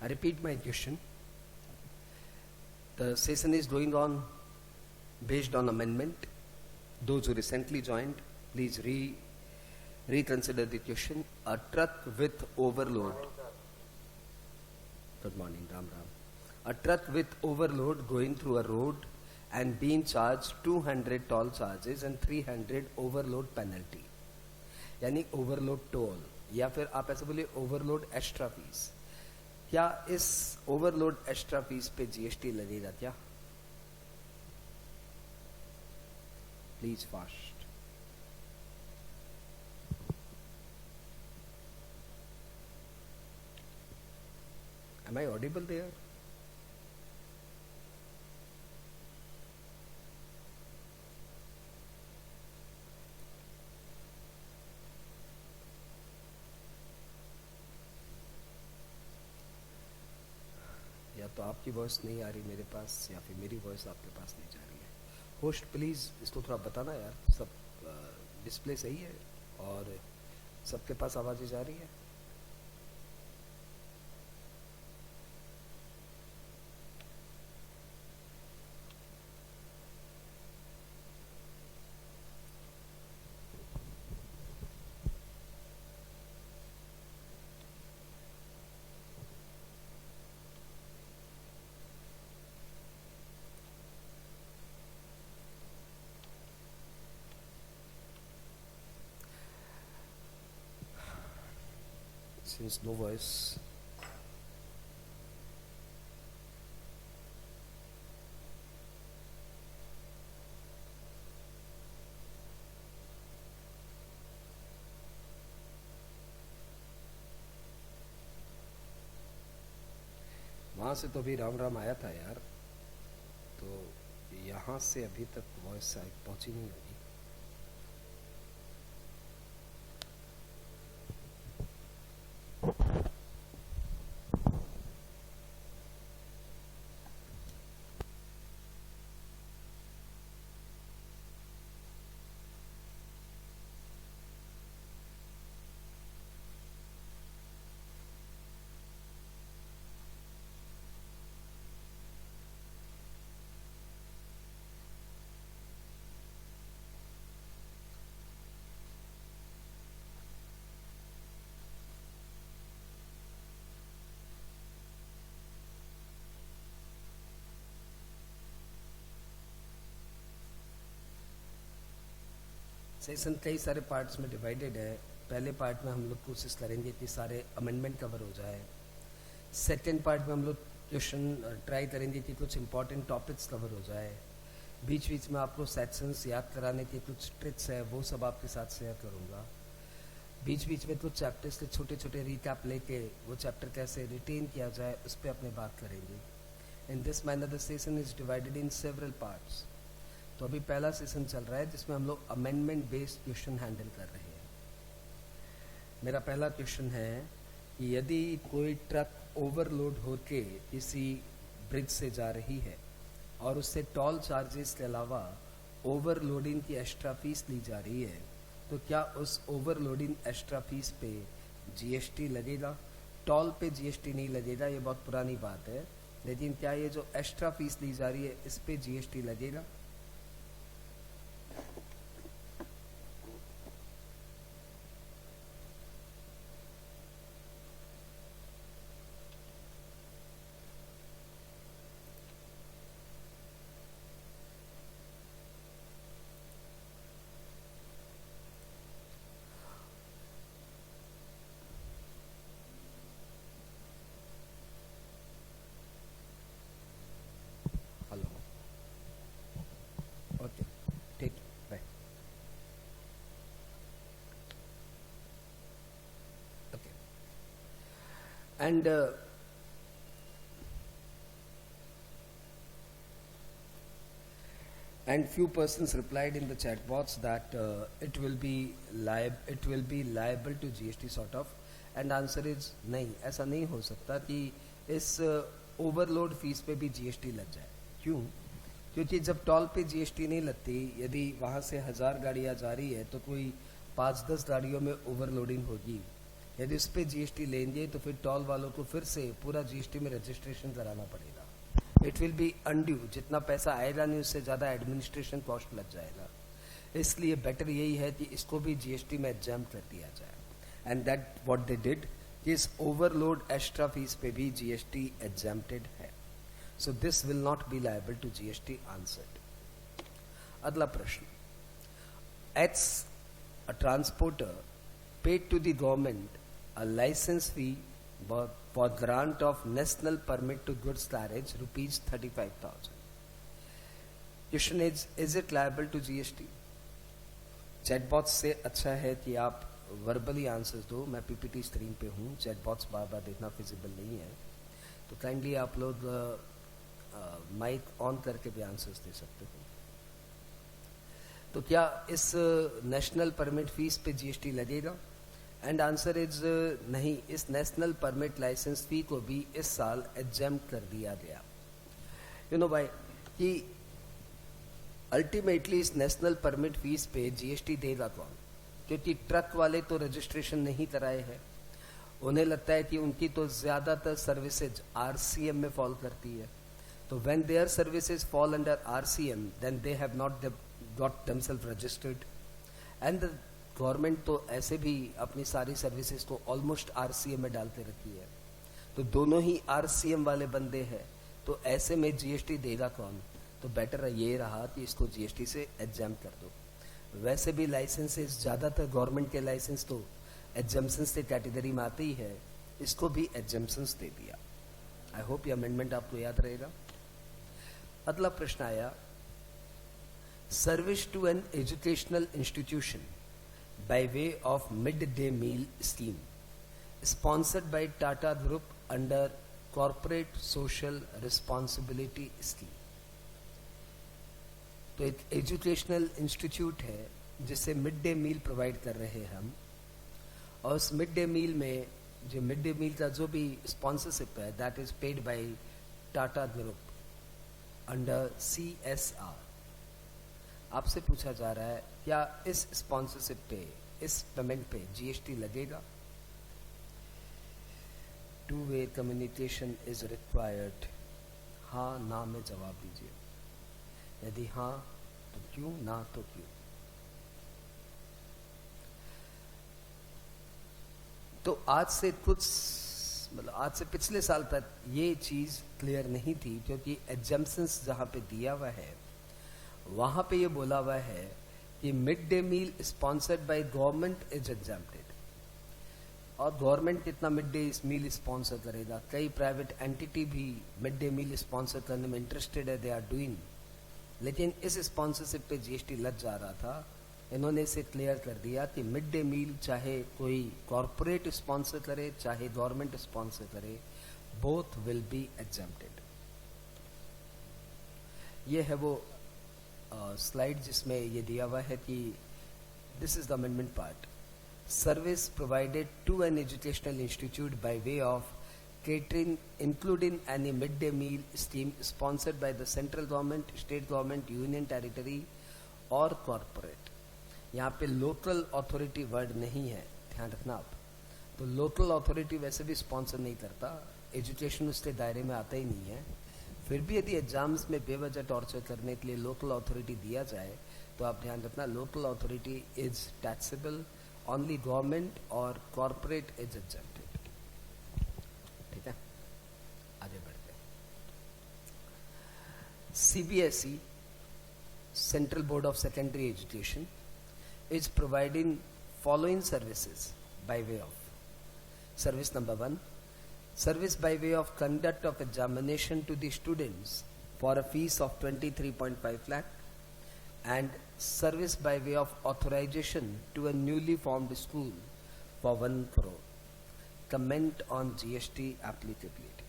I repeat my question. The session is going on based on amendment. Those who recently joined, please reconsider the question. A truck with overload. Good morning, Ram Ram. A truck with overload going through a road and being charged 200 toll charges and 300 overload penalty. यानी overload toll या फिर आप ऐसे बोलिए overload extra fees. क्या इस overload extra fees पे GST लगेगा क्या? Please fast. Am I audible there? या तो आपकी वॉइस नहीं आ रही मेरे पास या फिर मेरी वॉइस आपके पास नहीं जा रही है. होस्ट प्लीज इसको थोड़ा बताना यार. सब डिस्प्ले सही है और सबके पास आवाज़ें जा रही है. Since no voice, वहां से तो अभी राम राम आया था यार, तो यहाँ से अभी तक वॉइस पहुंची नहीं होगी. सेशन कई सारे पार्ट्स में डिवाइडेड है. पहले पार्ट में हम लोग कोशिश करेंगे कि सारे अमेंडमेंट कवर हो जाए. सेकेंड पार्ट में हम लोग क्वेश्चन ट्राई करेंगे कि कुछ इंपॉर्टेंट टॉपिक्स कवर हो जाए. बीच बीच में आपको सेक्शंस याद कराने के कुछ ट्रिक्स है, वो सब आपके साथ शेयर करूँगा. बीच बीच में कुछ चैप्टर्स के छोटे छोटे रिकैप लेके वो चैप्टर कैसे रिटेन किया जाए उस पर अपने बात करेंगे. In this manner the session is divided in several parts. तो अभी पहला सेशन चल रहा है जिसमें हम लोग अमेंडमेंट बेस्ड क्वेश्चन हैंडल कर रहे हैं. मेरा पहला क्वेश्चन है कि यदि कोई ट्रक ओवरलोड होके किसी ब्रिज से जा रही है और उससे टोल चार्जेस के अलावा ओवरलोडिंग की एक्स्ट्रा फीस ली जा रही है, तो क्या उस ओवरलोडिंग एक्स्ट्रा फीस पे जीएसटी लगेगा? टोल पे जीएसटी नहीं लगेगा, ये बहुत पुरानी बात है, लेकिन क्या ये जो एक्स्ट्रा फीस ली जा रही है इस पे जीएसटी लगेगा? And few persons replied in the chat box that it will be liable to GST sort of. And answer is नहीं, ऐसा नहीं हो सकता कि इस ओवरलोड फीस पे भी जीएसटी लग जाए. क्यों? क्योंकि जब टोल पे जीएसटी नहीं लगती, यदि वहाँ से 1000 गाड़ियाँ जा रही है तो कोई 5-10 गाड़ियों में ओवरलोडिंग होगी. यदि उस पर जीएसटी लेंगे तो फिर टॉल वालों को फिर से पूरा जीएसटी में रजिस्ट्रेशन कराना पड़ेगा. It will be undue. जितना पैसा आएगा नहीं उससे ज़्यादा एडमिनिस्ट्रेशन कॉस्ट लग जाएगा. इसलिए बेटर यही है कि इसको भी जीएसटी में एग्जाम कर दिया जाए. And that what they did. इस ओवरलोड एक्स्ट्रा फीस पे भी जीएसटी एग्जाम्प्टेड है. So this will not be liable to GST. Answered. अगला प्रश्न. It's a transporter paid to the government a license fee for grant of national permit to goods carriage rupees 35,000. Question is it liable to GST? Chatbox से अच्छा है कि आप verbally answers दो. मैं PPT screen पे हूँ. चैटबॉक्स बार बार देखना फिजिबल नहीं है. तो काइंडली आप लोग माइक ऑन करके भी आंसर्स दे सकते हो. तो क्या इस नेशनल परमिट फीस पे जीएसटी लगेगा? एंड आंसर इज नहीं. इस नेशनल परमिट लाइसेंस फी को भी इस साल एग्जेम्प्ट कर दिया गया. यू नो भाई कि अल्टीमेटली इस नेशनल परमिट फीस पे जीएसटी देगा कौन? क्योंकि ट्रक वाले तो रजिस्ट्रेशन नहीं कराए हैं. उन्हें लगता है कि उनकी तो ज्यादातर सर्विसेज आरसीएम में फॉल करती है. तो when their services fall under RCM then they have not got themselves registered. And the government तो ऐसे भी अपनी सारी सर्विसेज को ऑलमोस्ट आरसीएम में डाल के रखी है. तो दोनों ही आरसीएम वाले बंदे हैं. तो ऐसे में जीएसटी देगा कौन? तो बेटर ये रहा कि इसको जीएसटी से एग्जाम कर दो. वैसे भी लाइसेंसेस ज़्यादातर गवर्नमेंट के लाइसेंस तो एग्जाम्पन्स के कैटेगरी में आते ही है. इसको भी एग्जाम्पन्स दे दिया. आई होप ये अमेंडमेंट आपको याद रहेगा. अगला प्रश्न आया. Service to an educational institution by way of mid-day meal scheme sponsored by Tata Group under corporate social responsibility scheme. तो एक एजुकेशनल इंस्टीट्यूट है जिसे मिड डे मील प्रोवाइड कर रहे हैं हम. और उस मिड डे मील में जो मिड डे मील का जो भी स्पॉन्सरशिप है that is paid by Tata group under CSR. आपसे पूछा जा रहा है क्या इस स्पॉन्सरशिप पे, इस पेमेंट पे जीएसटी लगेगा? Two way communication is required. हाँ ना में जवाब दीजिए. यदि हाँ तो क्यों, ना तो क्यों? तो आज से आज से पिछले साल तक ये चीज क्लियर नहीं थी. क्योंकि एग्जाम्पशंस जहां पे दिया हुआ है वहां पे ये बोला हुआ है कि mid day meal sponsored by government is exempted. और गवर्नमेंट कितना मिड डे मील स्पॉन्सर करेगा? कई प्राइवेट एंटिटी भी मिड डे मील स्पॉन्सर करने में इंटरेस्टेड है. They are doing. लेकिन इस स्पॉन्सरशिप पे जीएसटी लग जा रहा था. इन्होंने इसे क्लियर कर दिया कि मिड डे मील चाहे कोई कॉरपोरेट स्पॉन्सर करे चाहे गवर्नमेंट स्पॉन्सर करे, बोथ विल बी एग्जाम्प्टेड. ये है वो स्लाइड जिसमें ये दिया हुआ है कि this is the amendment part. Service provided to an educational institute by way of catering including any midday meal scheme sponsored by the central government, state government, union territory और corporate. यहाँ पे local authority word नहीं है, ध्यान रखना आप. तो local authority वैसे भी स्पॉन्सर नहीं करता. एजुकेशन उसके दायरे में आता ही नहीं है. फिर भी यदि एग्जाम्स में बेवजह टॉर्चर करने के लिए लोकल अथॉरिटी दिया जाए तो आप ध्यान रखना local authority is taxable. Only government और कॉर्पोरेट इज एग्जेम्प्टेड. ठीक है, आगे बढ़ते हैं. CBSE Central Board of Secondary Education is providing following services by way of service number 1, service by way of conduct of examination to the students for a fees of 23.5 lakh and service by way of authorization to a newly formed school for 1 crore. Comment on GST applicability.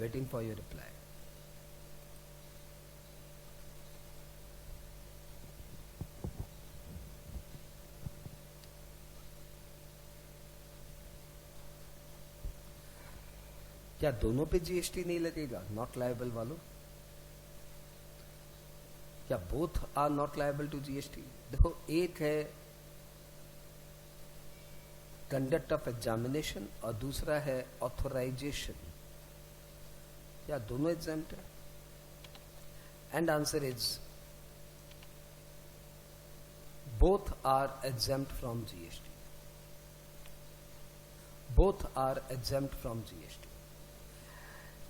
Waiting for your reply. क्या दोनों पे GST नहीं लगेगा? Not liable वालों क्या both are not liable to GST? देखो, एक है कंडक्ट ऑफ एग्जामिनेशन और दूसरा है ऑथोराइजेशन। क्या दोनों एग्जाम्प्ट है? And answer is both are exempt from GST. Both are exempt from GST.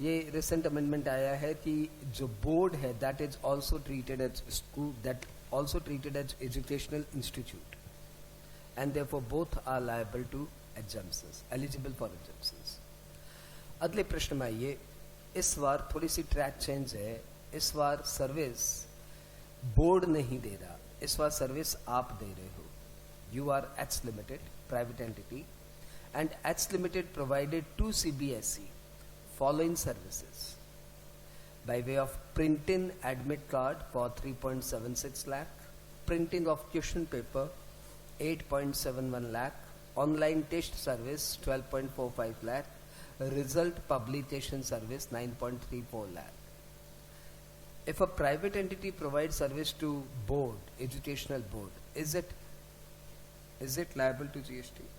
ये रिसेंट अमेंडमेंट आया है कि जो बोर्ड है that is also treated as school, that also treated as educational institute, and therefore both are liable to exemptions, eligible for exemptions. अगले प्रश्न में आइए। इस बार थोड़ी सी ट्रैक चेंज है। इस बार सर्विस बोर्ड नहीं दे रहा, इस बार सर्विस आप दे रहे हो। You are H limited private entity and H limited provided to CBSE following services by way of printing admit card for 3.76 lakh, printing of question paper 8.71 lakh, online test service 12.45 lakh, result publication service 9.34 lakh. If a private entity provides service to board, educational board, is it liable to GST?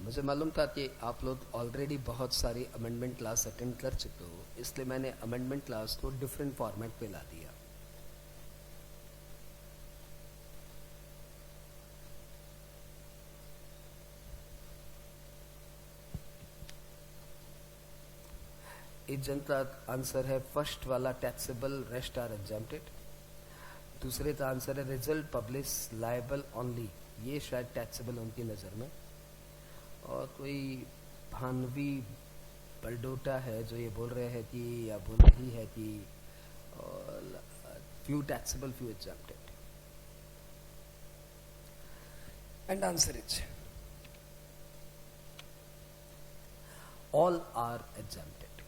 मुझे मालूम था कि आप लोग already बहुत सारी amendment class attend कर चुके हो, इसलिए मैंने अमेंडमेंट क्लास को डिफरेंट फॉर्मेट पे ला दिया। इस जन का आंसर है फर्स्ट वाला टैक्सेबल, रेस्ट आर एग्जाम्प्टेड। दूसरे का आंसर है रिजल्ट पब्लिश लायबल ओनली, ये शायद टैक्सेबल उनकी नज़र में। और कोई भानवी बलडोटा है जो ये बोल रहे हैं कि, या बोल रही है कि few taxable few exempted. And answer is all are exempted.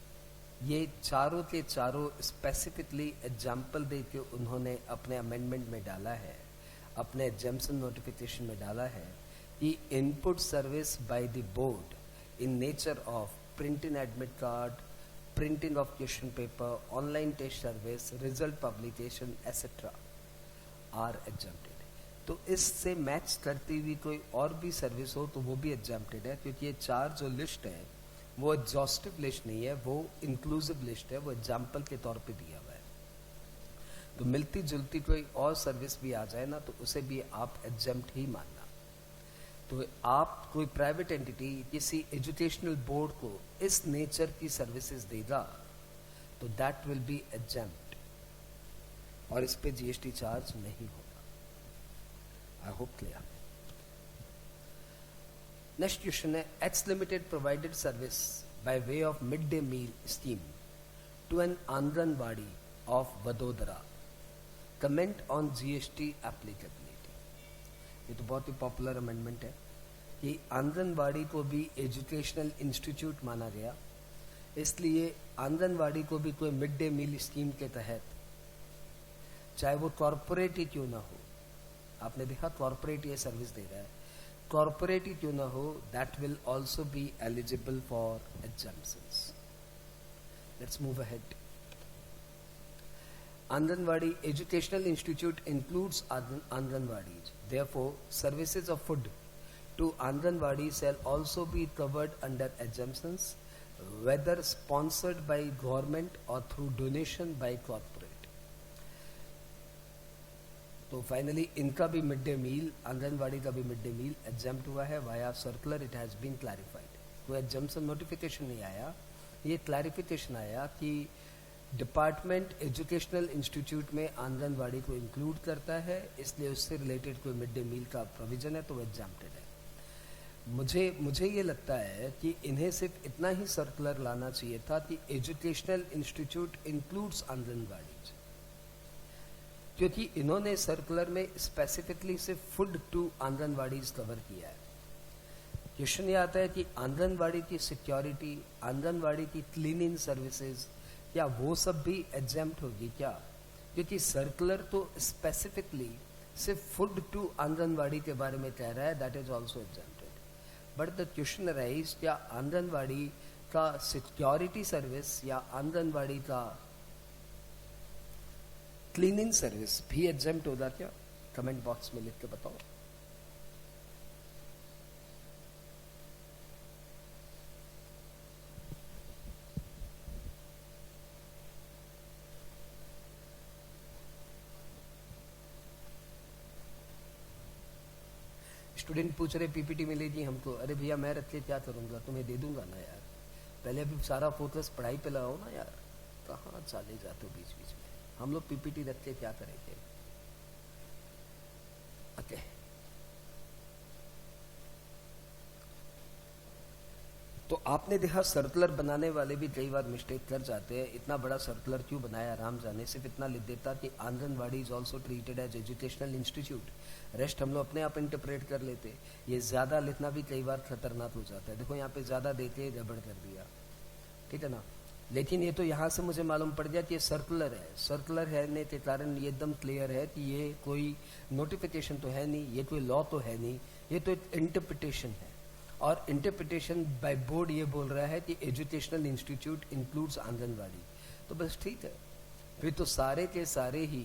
ये चारों के चारों स्पेसिफिकली एग्जाम्पल दे के उन्होंने अपने अमेंडमेंट में डाला है, अपने एग्जाम्पशन नोटिफिकेशन में डाला है कि input service by the board in nature of printing admit card, printing of question paper, online test service, result publication etc. are exempted। तो इससे मैच करती हुई कोई और भी सर्विस हो तो वो भी एग्जाम्प्टेड है, क्योंकि ये चार जो लिस्ट है वो एग्जॉस्टिव लिस्ट नहीं है, वो इंक्लूसिव लिस्ट है, वो एग्जाम्पल के तौर पे दिया हुआ है। तो मिलती जुलती कोई और सर्विस भी आ जाए ना तो उसे भी आप एग्जाम्प्ट ही मानना। तो आप कोई प्राइवेट एंटिटी किसी एजुकेशनल बोर्ड को इस नेचर की सर्विसेज देगा तो दैट विल बी एग्जाम्प्ट और इस पे जीएसटी चार्ज नहीं होगा। I hope clear. Next question है H limited provided service by way of mid day meal scheme to an anganwadi of Vadodara. Comment on GST applicability. ये तो बहुत ही पॉपुलर अमेंडमेंट है कि आंगनवाड़ी को भी एजुकेशनल इंस्टीट्यूट माना गया, इसलिए आंगनवाड़ी को भी कोई मिड डे मील स्कीम के तहत, चाहे वो कॉरपोरेट ही क्यों ना हो, आपने देखा कॉरपोरेट ये सर्विस दे रहा है, कॉरपोरेट ही क्यों ना हो, that will also be eligible for exemptions. Let's move ahead. Anganwadi educational institute includes Anganwadis. Therefore, services of food to Anganwadi shall also be covered under exemptions, whether sponsored by government or through donation by corporate. तो finally इनका भी mid day मील, आंगनवाड़ी का भी mid day मील exempt हुआ है via circular. It has been clarified. कोई exemption notification नहीं आया, ये क्लैरिफिकेशन आया कि डिपार्टमेंट एजुकेशनल इंस्टीट्यूट में आंगनवाड़ी को इंक्लूड करता है, इसलिए उससे रिलेटेड कोई मिड डे मील का प्रोविजन है तो वो एग्जाम्प्टेड है। मुझे ये लगता है कि इन्हें सिर्फ इतना ही सर्कुलर लाना चाहिए था कि एजुकेशनल इंस्टीट्यूट इंक्लूड्स आंगनवाड़ी, क्योंकि इन्होंने सर्कुलर में स्पेसिफिकली सिर्फ फूड टू आंगनवाड़ीज कवर किया है। क्वेश्चन ये आता है कि आंगनवाड़ी की सिक्योरिटी, आंगनवाड़ी की क्लीनिंग सर्विसेज, या वो सब भी एग्जेम्प्ट होगी क्या? क्योंकि सर्कुलर तो स्पेसिफिकली सिर्फ फूड टू आंगनवाड़ी के बारे में कह रहा है, that is also exempted. But the question arise, क्या आंगनवाड़ी का सिक्योरिटी सर्विस या आंगनवाड़ी का क्लीनिंग सर्विस भी एग्जेम्प्ट होगा क्या? कमेंट बॉक्स में लिख के बताओ। स्टूडेंट पूछ रहे पीपीटी मिलेगी हमको। अरे भैया मैं रख के क्या करूंगा, तुम्हें दे दूंगा ना यार। पहले अभी सारा फोकस पढ़ाई पे लगाओ ना यार, कहाँ चले जाते हो बीच बीच में। हम लोग पीपीटी रख के क्या करेंगे? ओके तो आपने देखा सर्कुलर बनाने वाले भी कई बार मिस्टेक कर जाते हैं। इतना बड़ा सर्कुलर क्यों बनाया, राम जाने। सिर्फ इतना लिख देता कि anganwadi is also treated as educational institute, rest हम लोग अपने आप इंटरप्रेट कर लेते। ये ज्यादा लिखना भी कई बार खतरनाक हो जाता है। देखो यहाँ पे ज्यादा देते गड़बड़ कर दिया, ठीक है ना। लेकिन ये तो यहाँ से मुझे मालूम पड़ गया कि ये सर्कुलर है। सर्कुलर है के कारण ये एकदम क्लियर है कि ये कोई नोटिफिकेशन तो है नहीं, ये कोई लॉ तो है नहीं, ये तो एक इंटरप्रिटेशन है। और इंटरप्रिटेशन बाय बोर्ड ये बोल रहा है कि एजुकेशनल इंस्टीट्यूट इंक्लूड्स आंगनवाड़ी, तो बस ठीक है। फिर तो सारे के सारे ही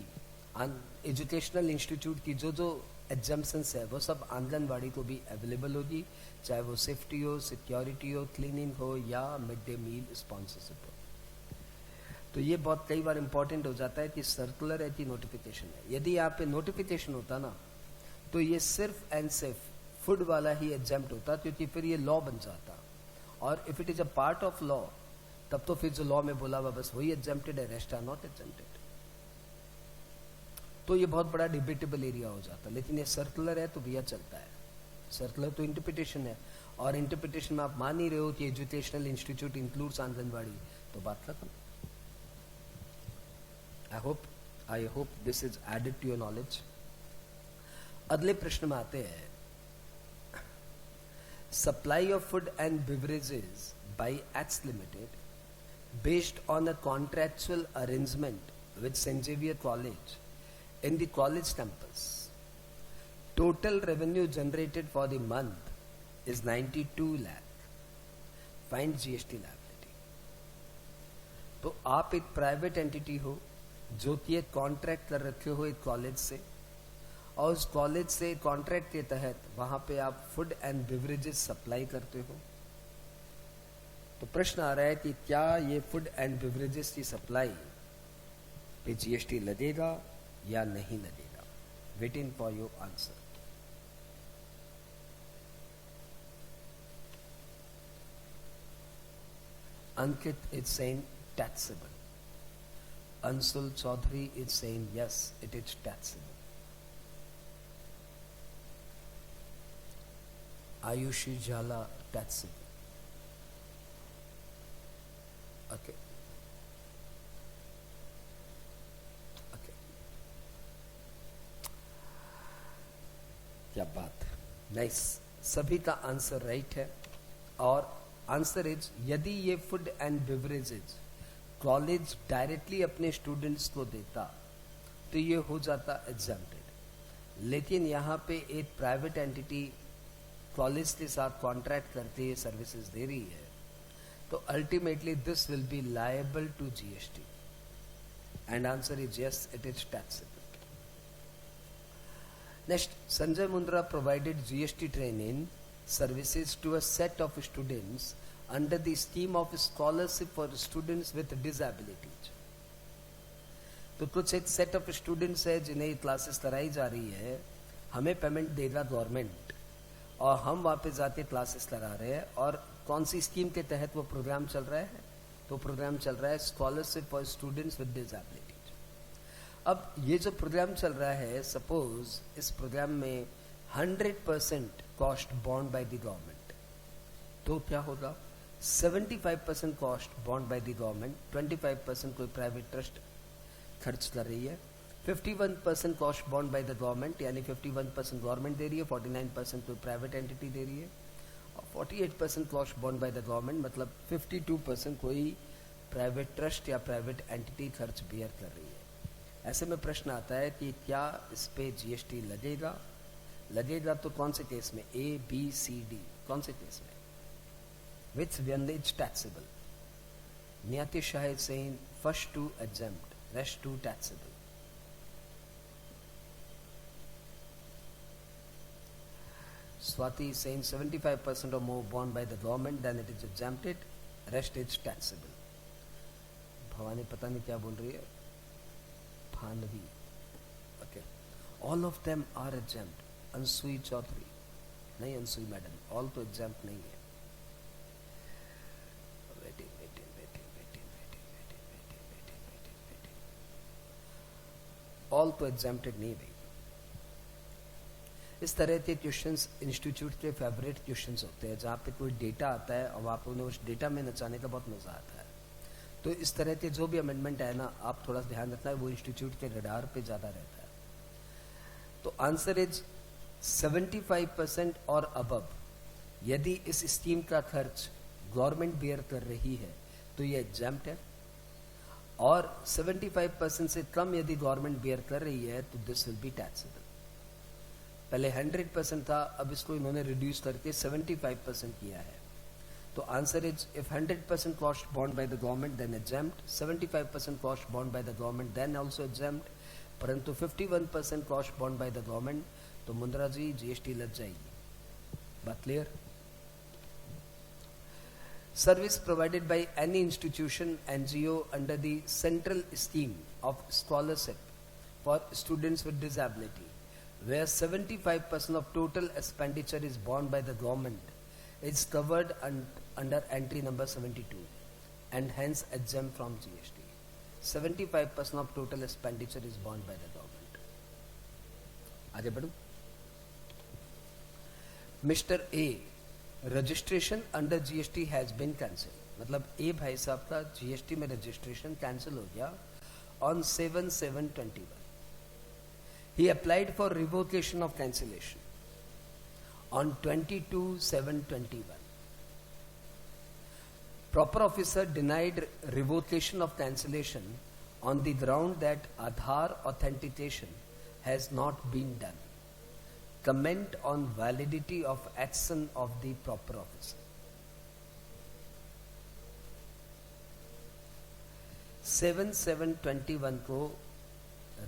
एजुकेशनल इंस्टीट्यूट की जो जो एग्जाम्पशंस है वो सब आंगनवाड़ी को भी अवेलेबल होगी, चाहे वो सेफ्टी हो, सिक्योरिटी हो, क्लीनिंग हो या मिड डे मील स्पॉन्सरशिप हो। तो ये बहुत कई बार इंपॉर्टेंट हो जाता है कि सर्कुलर है कि नोटिफिकेशन है। यदि यहाँ पे नोटिफिकेशन होता ना तो ये सिर्फ एंड सिर्फ फूड वाला ही एग्जाम्प्ट होता, क्योंकि फिर ये लॉ बन जाता। और if it is a part of law तब तो फिर जो लॉ में बोला हुआ बस वही एग्जाम्प्टेड है, रेस्ट आर नॉट एग्जाम्प्टेड। तो ये बहुत बड़ा डिबेटेबल एरिया हो जाता। लेकिन ये सर्कुलर है तो भैया चलता है। सर्कुलर तो इंटरप्रिटेशन है, और इंटरप्रिटेशन में आप मान ही रहे हो कि एजुकेशनल इंस्टीट्यूट इंक्लूड्स आंगनवाड़ी, तो बात खत्म। I hope this is added to your knowledge. अगले प्रश्न में आते हैं। Supply of food and beverages by X limited based on a contractual arrangement with St. Xavier College in the college campus. Total revenue generated for the month is 92 lakh. Find GST liability. तो आप एक private entity हो जो कि एक contract कर रखे हो एक कॉलेज से, और उस कॉलेज से कॉन्ट्रैक्ट के तहत वहां पे आप फूड एंड बेवरेजेस सप्लाई करते हो। तो प्रश्न आ रहा है कि क्या ये फूड एंड बेवरेजेस की सप्लाई पे जीएसटी लगेगा या नहीं लगेगा? Waiting for your answer. Ankit is saying taxable. Ansul Chaudhary is saying yes, it is taxable. Ayushi Jhala, taxable. Okay. Okay. क्या बात, नाइस। सभी का आंसर राइट है, और आंसर इज यदि ये food and beverages college directly अपने students को देता तो ये हो जाता एग्जाम्प्टेड। लेकिन यहाँ पे एक प्राइवेट एंटिटी कॉलेज के साथ कॉन्ट्रैक्ट करके ये सर्विसेज दे रही है, तो ultimately this will be liable to GST, and answer is yes, it is taxable. Next, Sanjay Mundra provided GST training services to a set of students under the scheme of scholarship for students with disabilities. तो कुछ एक set of students है जिन्हें classes कराई जा रही है, हमें पेमेंट देगा गवर्नमेंट, और हम वहाँ पे जाके क्लासेस लगा रहे हैं। और कौन सी स्कीम के तहत वो प्रोग्राम चल रहा है? तो प्रोग्राम चल रहा है scholarship for students with disabilities. अब ये जो प्रोग्राम चल रहा है, सपोज इस प्रोग्राम में 100% cost bond by the government, तो क्या होगा? 75% cost bond by the government, 25% कोई प्राइवेट ट्रस्ट खर्च कर रही है, 51% cost bond by the government, यानी 51% गवर्नमेंट दे रही है, 49% कोई प्राइवेट एंटिटी दे रही है, और 48% cost bond by the government, मतलब 52% कोई प्राइवेट ट्रस्ट या प्राइवेट एंटिटी खर्च बेयर कर रही है। ऐसे में प्रश्न आता है कि क्या इस पे जीएसटी लगेगा? लगेगा तो कौन से केस में? ए, बी, सी, डी, कौन से केस में? Which one is taxable? Niyati Shah is saying first two exempt, rest two taxable. Swati is saying 75% or more borne by the government, then it is exempted, rest is taxable. Bhavani पता नहीं क्या बोल रही है, Bhanvi, okay. All of them are exempt. अंसुई Chaudhary, नहीं अंसुई madam, all तो exempt नहीं है. ऑल तो एग्जाम्प्टेड नहीं भाई। इस तरह के क्वेश्चंस इंस्टीट्यूट के फेवरेट क्वेश्चंस होते हैं, जहाँ पे कोई डेटा आता है और आप उन्हें उस डेटा में नचाने का बहुत मजा आता है। तो इस तरह के जो भी अमेंडमेंट है ना, आप थोड़ा ध्यान रखना है, वो इंस्टीट्यूट के रडार पे ज्यादा रहता है। तो आंसर इज 75% और अबव। यदि इस स्कीम का खर्च गवर्नमेंट बेयर कर रही है तो ये एग्जाम्प्ट है, और 75% से कम यदि गवर्नमेंट बेयर कर रही है तो दिस विल बी टैक्सेबल। पहले 100% था, अब इसको इन्होंने रिड्यूस करके 75% किया है। तो answer is if 100% cost bond by the government then exempt, 75% cost bond by the government then also exempt, परंतु 51% cost bond by the government तो मुंद्रा जी जीएसटी लग जाएगी। बात clear? Service provided by any institution, NGO under the central scheme of scholarship for students with disability, where 75% of total expenditure is borne by the government, is covered under entry number 72 and hence exempt from GST. 75% of total expenditure is borne by the government. आगे बढ़ूं? Mr. A, registration under GST has been cancel. मतलब A भाई साहब का GST में registration cancel हो गया on 7/7/21। He applied for revocation of cancellation on 22/7/21। Proper officer denied revocation of cancellation on the ground that Aadhaar authentication has not been done. Comment on validity of action of the proper officer. 7/7/21 को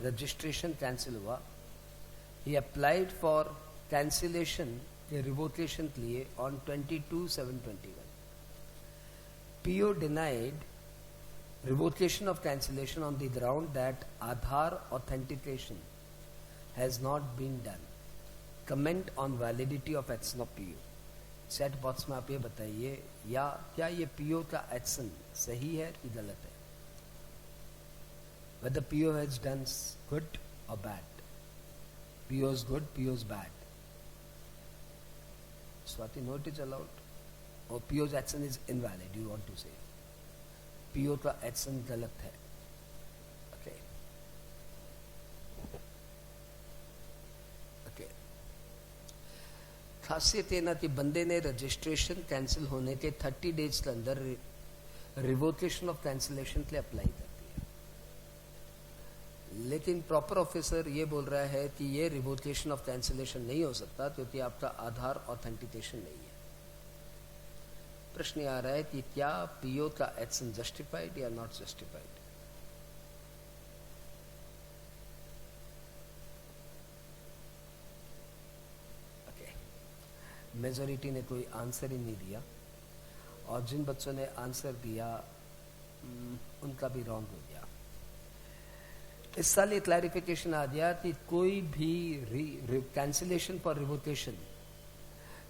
registration cancel हुआ। He applied for cancellation या revocation के लिए on 22/7/21. PO denied revocation of cancellation on the ground that Aadhaar authentication has not been done. Comment on validity of action of PO. Chat box में आप ये बताइए, या क्या ये पीओ का एक्शन सही है कि गलत है? whether PO has done good or bad. PO is good, PO is bad. Swati, no, it is allowed. Or PO's action is invalid, you want to say. PO का action गलत है. Okay. Okay. खासियत ये ना कि बंदे ने registration cancel होने के 30 डेज के अंदर रिवोकेशन ऑफ कैंसिलेशन के लिए अप्लाई कर दिया, लेकिन प्रॉपर ऑफिसर ये बोल रहा है कि ये रिवोकेशन ऑफ कैंसिलेशन नहीं हो सकता क्योंकि आपका आधार ऑथेंटिकेशन नहीं है। प्रश्न आ रहा है कि क्या पीओ का एक्शन जस्टिफाइड या नॉट जस्टिफाइड? मेजॉरिटी ने कोई आंसर ही नहीं दिया, और जिन बच्चों ने आंसर दिया उनका भी रॉन्ग हो गया। इस साल ये क्लैरिफिकेशन आ गया कि कोई भी कैंसिलेशन फॉर रिवोकेशन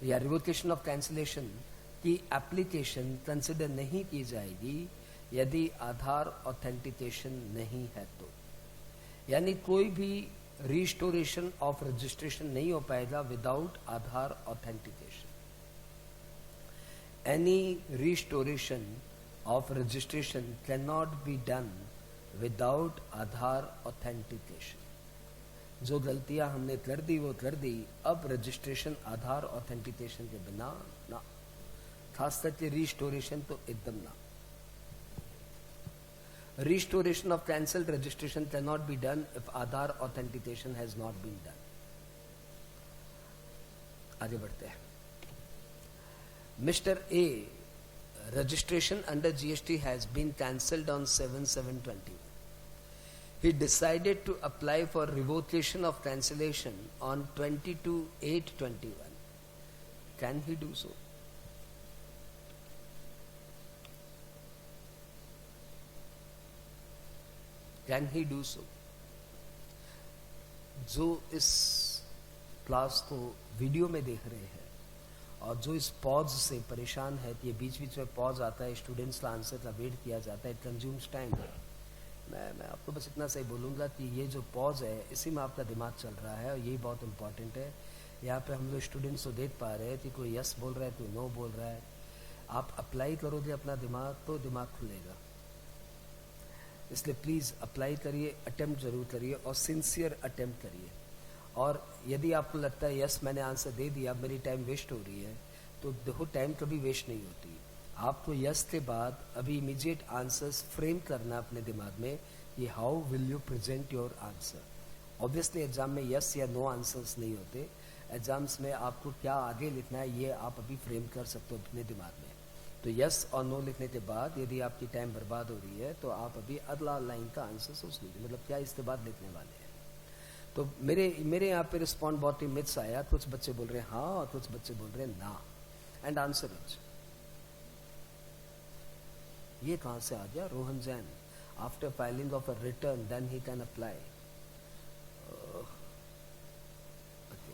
या रिवोकेशन ऑफ कैंसिलेशन की एप्लीकेशन कंसिडर नहीं की जाएगी यदि आधार ऑथेंटिकेशन नहीं है तो। यानी कोई भी रिस्टोरेशन ऑफ रजिस्ट्रेशन नहीं हो पाएगा without Aadhaar authentication. Any restoration of registration can not be done without Aadhaar authentication. जो गलतियां हमने कर दी वो कर दी, अब रजिस्ट्रेशन आधार ऑथेंटिकेशन के बिना ना, खास करके रिस्टोरेशन तो एकदम ना। Restoration of cancelled registration cannot be done if Aadhaar authentication has not been done. आगे बढ़ते हैं. Mr. A, registration under GST has been cancelled on 7/7/20. He decided to apply for revocation of cancellation on 22/8/21. Can he do so? Can he do so? जो इस class को video में देख रहे हैं और जो इस पॉज से परेशान है, ये बीच बीच में पॉज आता है, स्टूडेंट्स का आंसर का वेट किया जाता है, इट कंज्यूम्स टाइम. मैं आपको बस इतना सही बोलूँगा कि ये जो पॉज है इसी में आपका दिमाग चल रहा है और यही बहुत इंपॉर्टेंट है. यहाँ पे हम लोग स्टूडेंट्स को देख पा रहे हैं कि कोई यस बोल रहा है, कोई नो बोल रहा है. आप अप्लाई करोगे अपना दिमाग तो दिमाग खुलेगा. इसलिए प्लीज़ अप्लाई करिए, अटेम्प्ट ज़रूर करिए और सिंसियर अटेम्प्ट करिए. और यदि आपको लगता है यस मैंने आंसर दे दिया, मेरी टाइम वेस्ट हो रही है, तो देखो टाइम कभी वेस्ट नहीं होती. आपको यस के बाद अभी इमीडिएट आंसर्स फ्रेम करना अपने दिमाग में कि how will you present your answer. Obviously exam में यस या नो आंसर्स नहीं होते. एग्जाम्स में आपको क्या आगे लिखना है ये आप अभी फ्रेम कर सकते हो अपने दिमाग में. तो यस और नो लिखने के बाद यदि आपकी टाइम बर्बाद हो रही है तो आप अभी अगला लाइन का आंसर सोच लीजिए, मतलब क्या इसके बाद लिखने वाले हैं. तो मेरे यहाँ पे रिस्पॉन्ड बहुत ही मिथ्स आया. कुछ बच्चे बोल रहे हैं हाँ और कुछ बच्चे बोल रहे हैं ना. एंड आंसर इज, ये कहाँ से आ गया? Rohan Jain, after filing of a return then he can apply.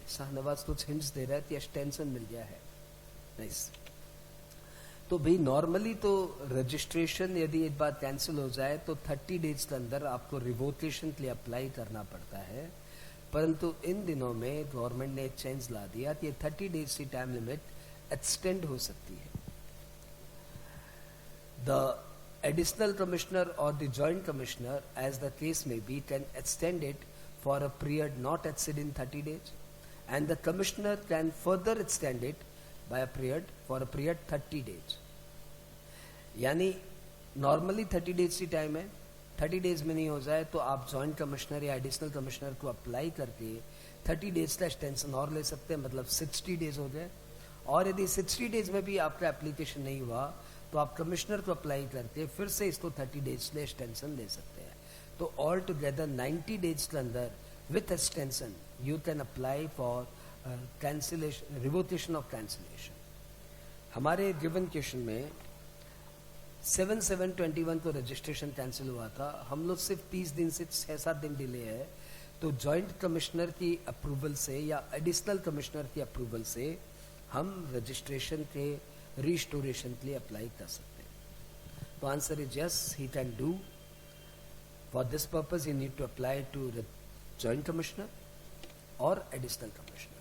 Shahnawaz कुछ हिंट्स दे रहा है कि एक्सटेंशन मिल गया है. नाइस. तो भाई नॉर्मली तो रजिस्ट्रेशन यदि एक बार कैंसिल हो जाए तो 30 डेज के अंदर आपको रिवोकेशन के लिए अप्लाई करना पड़ता है. परंतु इन दिनों में गवर्नमेंट ने एक चेंज ला दिया कि 30 डेज की टाइम लिमिट एक्सटेंड हो सकती है. The additional commissioner or the joint commissioner, as the case may be, can extend it for a period not exceeding 30 days, and the commissioner can further extend it by a period for a period 30 days. यानी normally 30 days की time है. 30 days में नहीं हो जाए तो आप joint commissioner या एडिशनल कमिश्नर को अप्लाई करके 30 डेज का एक्सटेंशन और ले सकते हैं, मतलब 60 डेज हो जाए. और यदि 60 डेज में भी आपका एप्लीकेशन नहीं हुआ तो आप कमिश्नर को अप्लाई करके फिर से इसको 30 डेज के एक्सटेंशन ले सकते हैं. तो ऑल टुगेदर 90 डेज के अंदर with extension you can apply for cancellation, revocation of cancellation. हमारे गिवन क्वेश्चन में 7/7/21 को रजिस्ट्रेशन कैंसिल हुआ था. हम लोग सिर्फ 30 दिन से 6-7 दिन डिले है. तो जॉइंट कमिश्नर की अप्रूवल से या एडिशनल कमिश्नर की अप्रूवल से हम रजिस्ट्रेशन के रिस्टोरेशन के लिए अप्लाई कर सकते हैं. तो answer is yes, he can do. For this purpose you need to apply to joint commissioner और एडिशनल कमिश्नर.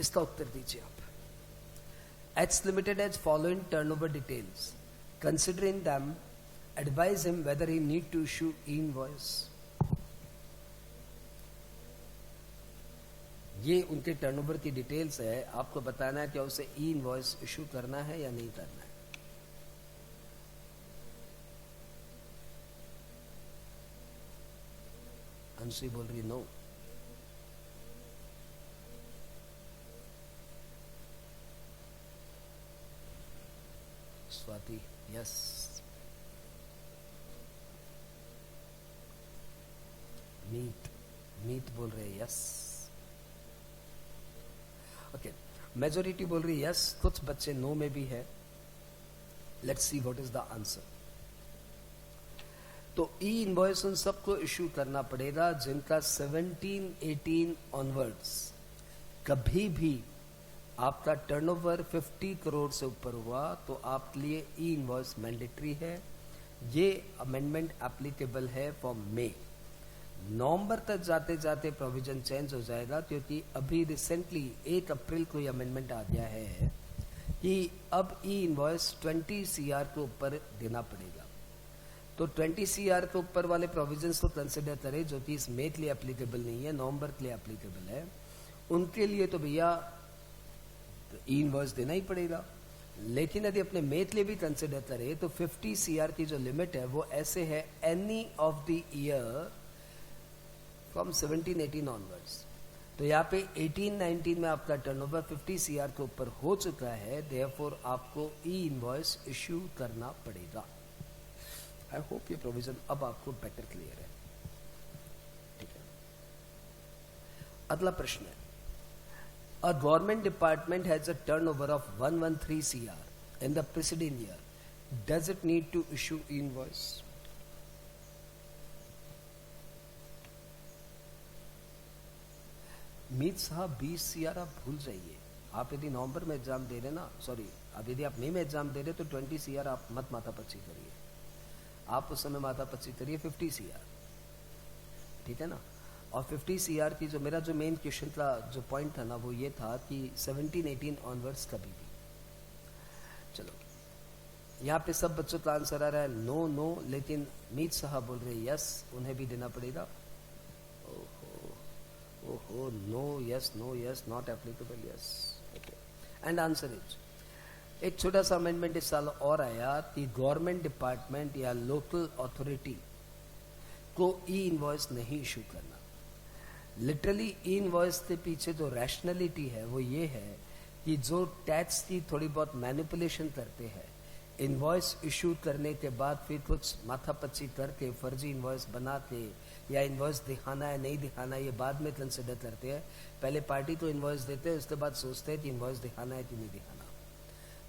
इसका उत्तर दीजिए आप. H Limited has following turnover details. Considering them, advise him whether he need to issue e-invoice. ये उनके turnover की details है. आपको बताना है क्या उसे ई इनवॉइस इशू करना है या नहीं करना है. अंशी बोल रही नो. स्वाति यस. मीत बोल रहे यस. ओके, मेजोरिटी बोल रही यस, कुछ बच्चे नो में भी है. Let's see what is the answer. तो ई इनवॉइस उन सबको इश्यू करना पड़ेगा जिनका 17-18 ऑनवर्ड्स कभी भी आपका टर्नओवर 50 करोड़ से ऊपर हुआ तो आपके लिए ई इनवॉइस मैंडेटरी है. ये अमेंडमेंट एप्लीकेबल है फॉर मे. नवंबर तक जाते जाते प्रोविजन चेंज हो जाएगा क्योंकि अभी रिसेंटली 1 अप्रैल को ये अमेंडमेंट आ गया है कि अब ई इनवॉइस 20 CR के ऊपर देना पड़ेगा. तो 20 CR के ऊपर वाले प्रोविजंस को कंसिडर करें जो कि इस मे के लिए एप्लीकेबल नहीं है, नवंबर के लिए एप्लीकेबल है. उनके लिए तो भैया ई इनवॉइस देना ही पड़ेगा. लेकिन यदि अपने मेथ लिए भी कंसिडर करें तो 50 CR की जो लिमिट है वो ऐसे है, any of the year from 17-18 onwards. तो यहाँ पे 18-19 में आपका टर्नओवर 50 CR के ऊपर हो चुका है, देयरफॉर आपको ई इनवॉइस इश्यू करना पड़ेगा। आई होप ये प्रोविजन अब आपको बेटर क्लियर है। ठीक है, अगला प्रश्न है, a government department has a turnover of 113 CR in the preceding year, does it need to issue e invoice? Meet sahab 20 CR आप भूल जाइए। आप यदि नवंबर में एग्जाम दे रहे ना, सॉरी, अब यदि आप मई में एग्जाम दे रहे तो 20 CR आप मत माथापच्ची करिए, आप उस समय माथापच्ची करिए 50 CR, ठीक है ना। और 50 CR की जो मेरा जो मेन क्वेश्चन था, जो पॉइंट था ना, वो ये था कि 17-18 ऑनवर्ड्स कभी भी। चलो, यहाँ पे सब बच्चों का आंसर आ रहा है नो नो, लेकिन मीत साहब बोल रहे यस, उन्हें भी देना पड़ेगा। Oho, no yes, no yes, not applicable yes. Okay, and answer is, एक छोटा सा अमेंडमेंट इस साल और आया कि गवर्नमेंट डिपार्टमेंट या लोकल अथॉरिटी को ई इनवॉइस नहीं इशू करना। लिटरली ई इनवॉइस के पीछे जो रैशनैलिटी है वो ये है कि जो टैक्स की थोड़ी बहुत मैनिपुलेशन करते हैं, इनवॉइस इशू करने के बाद फिर कुछ माथापच्ची करके फर्जी इनवॉइस बना के, या इनवॉइस दिखाना है नहीं दिखाना है ये बाद में कंसिडर करते हैं। पहले पार्टी को इनवॉइस देते हैं, उसके बाद सोचते हैं कि इनवॉइस दिखाना है कि नहीं दिखाना।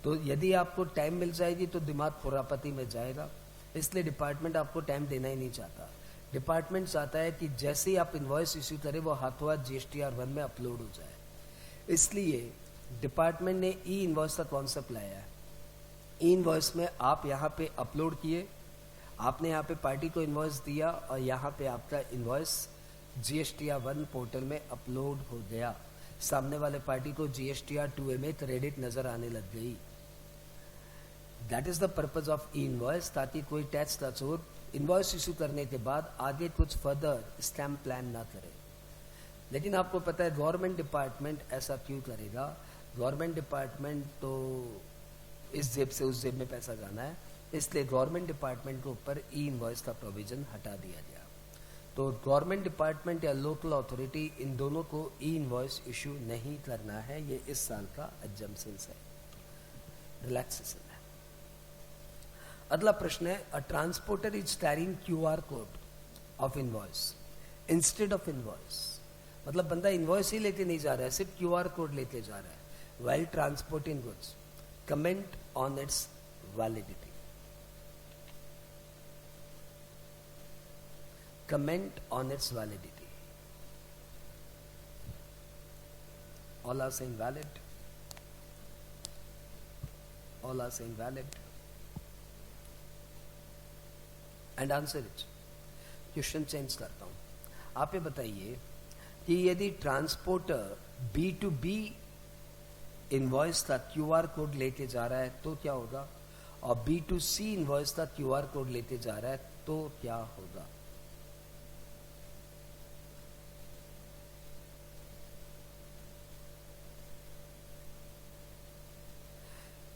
तो यदि आपको टाइम मिल जाएगी तो दिमाग खुरापती में जाएगा, इसलिए डिपार्टमेंट आपको टाइम देना ही नहीं चाहता। डिपार्टमेंट चाहता है कि जैसे ही आप इनवॉइस इश्यू करें वो हाथों हाथ GSTR1 में अपलोड हो जाए। इसलिए डिपार्टमेंट ने ई इनवॉइस का कॉन्सेप्ट लाया है। ई इनवॉइस में आप यहाँ पे अपलोड किए, आपने यहाँ पे पार्टी को इनवॉइस दिया और यहाँ पे आपका इनवॉइस GSTR1 पोर्टल में अपलोड हो गया। सामने वाले पार्टी को GSTR2A में क्रेडिट नजर आने लग गई। That is the purpose of E invoice, ताकि कोई टैक्स का चोर इनवॉइस इशू करने के बाद आगे कुछ फर्दर स्कैम प्लान ना करे। लेकिन आपको पता है गवर्नमेंट डिपार्टमेंट ऐसा क्यों करेगा? गवर्नमेंट डिपार्टमेंट तो इस जेब से उस जेब में पैसा जाना है, इसलिए गवर्नमेंट डिपार्टमेंट के ऊपर ई इनवॉइस का प्रोविजन हटा दिया गया। तो गवर्नमेंट डिपार्टमेंट या लोकल अथॉरिटी, इन दोनों को ई इनवॉइस इशू नहीं करना है। ये इस साल का एग्जम्पशंस है, रिलैक्सेशन है। अगला प्रश्न है, a transporter is carrying QR code of invoice instead of invoice. मतलब बंदा इनवॉइस ही लेते नहीं जा रहा है, सिर्फ QR कोड लेते जा रहा है while transporting goods. Comment on it's validity. Comment on its validity. All are saying valid. All are saying valid. And answer it. Question change करता हूं। आप ये बताइए कि यदि ट्रांसपोर्टर B2B इनवॉइस का QR कोड लेके जा रहा है तो क्या होगा, और B2C इनवॉइस का QR कोड लेते जा रहा है तो क्या होगा?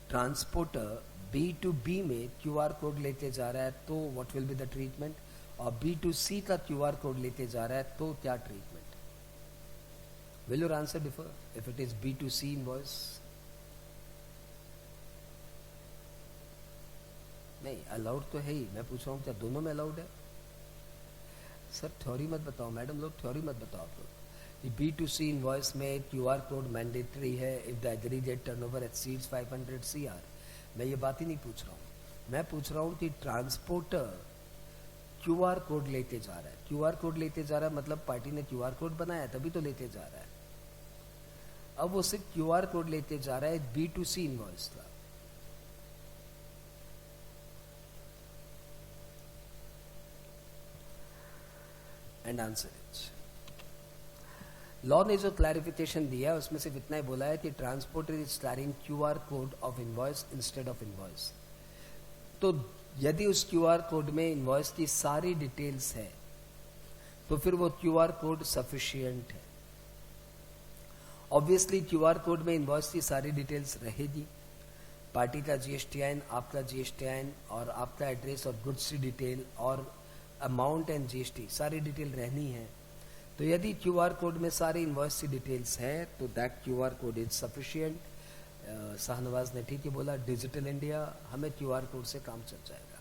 ट्रांसपोर्टर B2B में QR कोड लेते जा रहा है तो what will be the treatment, और B2C का QR कोड लेते जा रहा है तो क्या treatment? Will your answer differ if it is B2C invoice? नहीं, अलाउड तो है ही। मैं पूछ रहा हूँ क्या दोनों में अलाउड है? सर थ्योरी मत बताओ, मैडम लोग थ्योरी मत बताओ आप लोग। B2C इनवॉइस में QR कोड मैंडेटरी है if the aggregate turnover exceeds 500 CR। मैं ये बात ही नहीं पूछ रहा हूँ, मैं पूछ रहा हूँ कि ट्रांसपोर्टर QR कोड लेते जा रहा है। QR कोड लेते जा रहा है मतलब पार्टी ने QR कोड बनाया तभी तो लेते जा रहा है। अब वो सिर्फ QR कोड लेते जा रहा है B2C इनवॉइस का। एंड आंसर इज, लॉ ने जो क्लैरिफिकेशन दिया है उसमें सिर्फ इतना ही बोला है कि transporter is carrying QR code of invoice instead of invoice. तो यदि उस QR कोड में इनवॉइस की सारी डिटेल्स है तो फिर वो QR कोड सफिशिएंट है। ऑब्वियसली QR कोड में इनवॉइस की सारी डिटेल्स रहेगी पार्टी का GSTN, आपका GSTN और आपका एड्रेस और गुड्स की डिटेल और अमाउंट एंड GST सारी डिटेल रहनी है। तो यदि QR कोड में सारी इनवॉइस की डिटेल्स हैं तो that QR code is sufficient. Shahnawaz ने ठीक ही बोला, डिजिटल इंडिया, हमें QR कोड से काम चल जाएगा।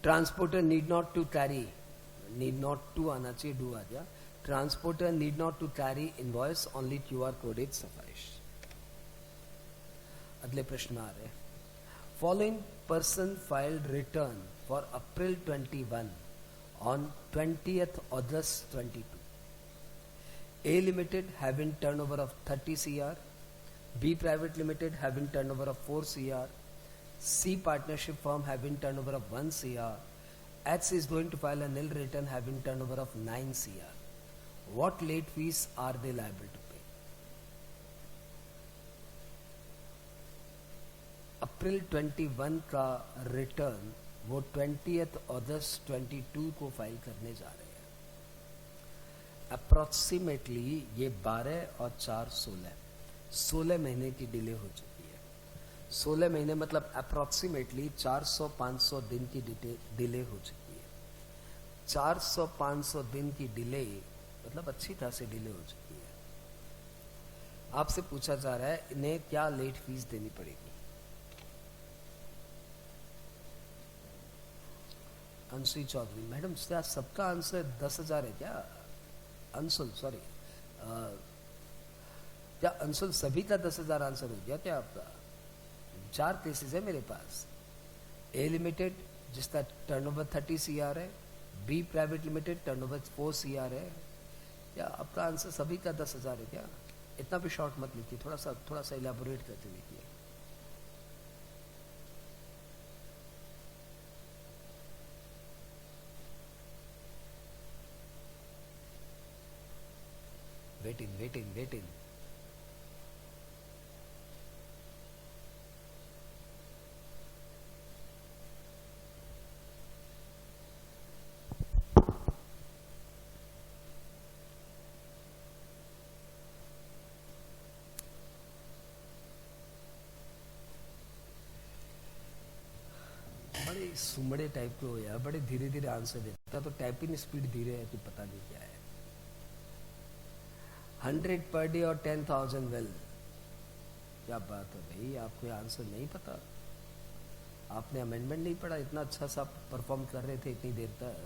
Transporter need not to carry, need not to आना चाहिए, डू आ गया। Transporter need not to carry invoice, only QR code is sufficient. अगले प्रश्न आ रहे हैं। Following person filed return for April 21 on 20th August 22. A Limited having turnover of 30 CR, B Private Limited having turnover of 4 CR, C Partnership Firm having turnover of 1 CR, H is going to file a nil return having turnover of 9 CR. What late fees are they liable to pay? अप्रैल 21 का return वो 20th अगस्त 22 को file करने जा रहे हैं। Approximately ये 12 और 4 16 महीने की डिले हो चुकी है। 16 महीने मतलब अप्रोक्सीमेटली 400-500 दिन की डिले हो चुकी है। 400-500 दिन की डिले मतलब अच्छी तरह से डिले हो चुकी है। आपसे पूछा जा रहा है इन्हें क्या लेट फीस देनी पड़ेगी। अंशुल चौधरी, मैडम क्या सबका आंसर 10,000 है क्या? अंशुल सॉरी, क्या अंशुल सभी का 10,000 आंसर हो गया क्या आपका? 4 केसेस है मेरे पास। ए लिमिटेड जिसका टर्नओवर 30 CR है, B private limited turnover 4 CR है। क्या आपका आंसर सभी का 10,000 है क्या? इतना भी शॉर्ट मत लिखिए, थोड़ा सा इलेबोरेट करते लिखिए। वेटिंग। बड़े सुमड़े टाइप के हो यार, बड़े धीरे धीरे आंसर देता, तो टाइपिंग स्पीड धीरे है कि पता नहीं क्या है। 100 पर डे और 10,000 वेल, क्या बात है भाई, आपको आंसर नहीं पता? आपने अमेंडमेंट नहीं पढ़ा? इतना अच्छा सा परफॉर्म कर रहे थे इतनी देर तक,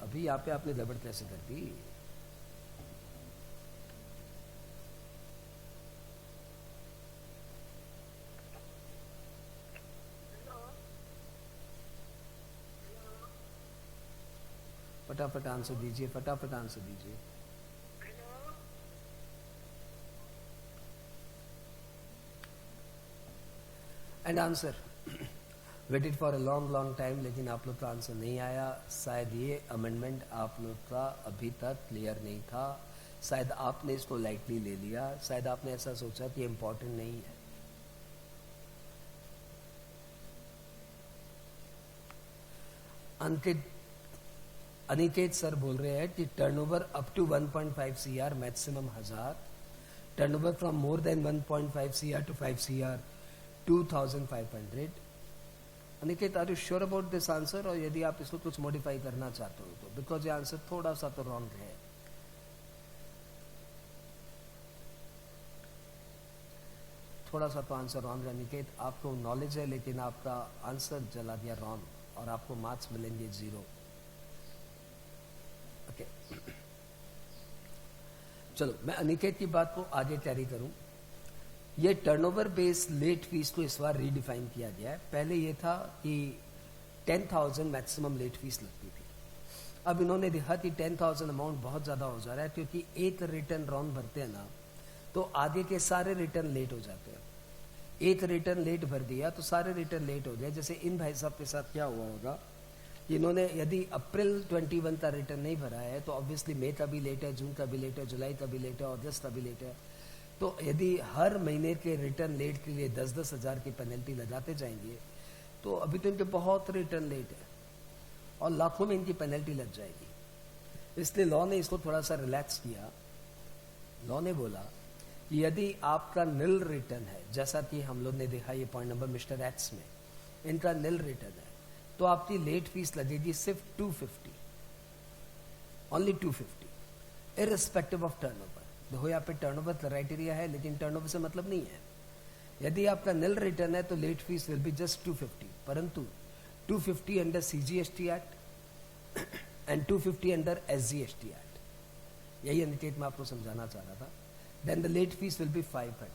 अभी यहाँ पे आपने गड़बड़ कैसे कर दी? फटाफट आंसर दीजिए, फटाफट आंसर दीजिए। And answer waited for a long time, लेकिन आप लोग का आंसर नहीं आया। शायद ये अमेंडमेंट आप लोग का अभी तक क्लियर नहीं था, शायद आपने इसको लाइटली ले लिया, शायद आपने ऐसा सोचा कि इम्पोर्टेंट नहीं है। अनिकेत सर बोल रहे हैं कि turnover up to 1.5 CR maximum 1000, turnover from more than 1.5 CR to 5 CR 2,500। Aniket, are you sure about this answer? और यदि आप इसको कुछ मॉडिफाई करना चाहते हो तो, बिकॉज ये आंसर थोड़ा सा तो रॉन्ग है। थोड़ा सा तो आंसर रॉन्ग है अनिकेत, आपको नॉलेज है लेकिन आपका आंसर चला दिया रॉन्ग और आपको मार्क्स मिलेंगे 0। ओके चलो मैं अनिकेत की बात को आगे कैरी करूं। ये टर्नओवर बेस्ड लेट फीस को इस बार रीडिफाइन किया गया है। पहले ये था कि 10,000 मैक्सिमम लेट फीस लगती थी, अब इन्होंने देखा कि 10,000 अमाउंट बहुत ज़्यादा हो जा रहा है, क्योंकि एक रिटर्न रॉन्ग भरते हैं ना तो आगे के सारे रिटर्न लेट हो जाते हैं। एक रिटर्न लेट भर दिया तो सारे रिटर्न लेट हो गए। जैसे इन भाई साहब के साथ क्या हुआ होगा, इन्होंने यदि अप्रैल 21 का रिटर्न नहीं भरा है तो ऑब्वियसली मई का भी लेट है, जून का भी लेट है, जुलाई का भी लेट है, अगस्त का भी लेट है। तो यदि हर महीने के रिटर्न लेट के लिए 10-10 हज़ार की पेनल्टी लगाते जाएंगे तो अभी तो इनके बहुत रिटर्न लेट है और लाखों में इनकी पेनल्टी लग जाएगी। इसलिए लॉ ने इसको थोड़ा सा रिलैक्स किया। लॉ ने बोला कि यदि आपका नील रिटर्न है, जैसा कि हम लोग ने देखा ये पॉइंट नंबर मिस्टर एक्स में, इनका नील रिटर्न है, तो आपकी लेट फीस लगेगी सिर्फ 250, ओनली 250, इररिस्पेक्टिव ऑफ टर्नओवर। देखो यहाँ पे टर्नओवर क्राइटेरिया है, लेकिन टर्नओवर से मतलब नहीं है। यदि आपका नील रिटर्न है तो late fees will be just 250, परंतु 250 under CGST act and 250 under SGST act, यही अनिकेत मैं आपको समझाना चाह रहा था। Then the late fees will be 500।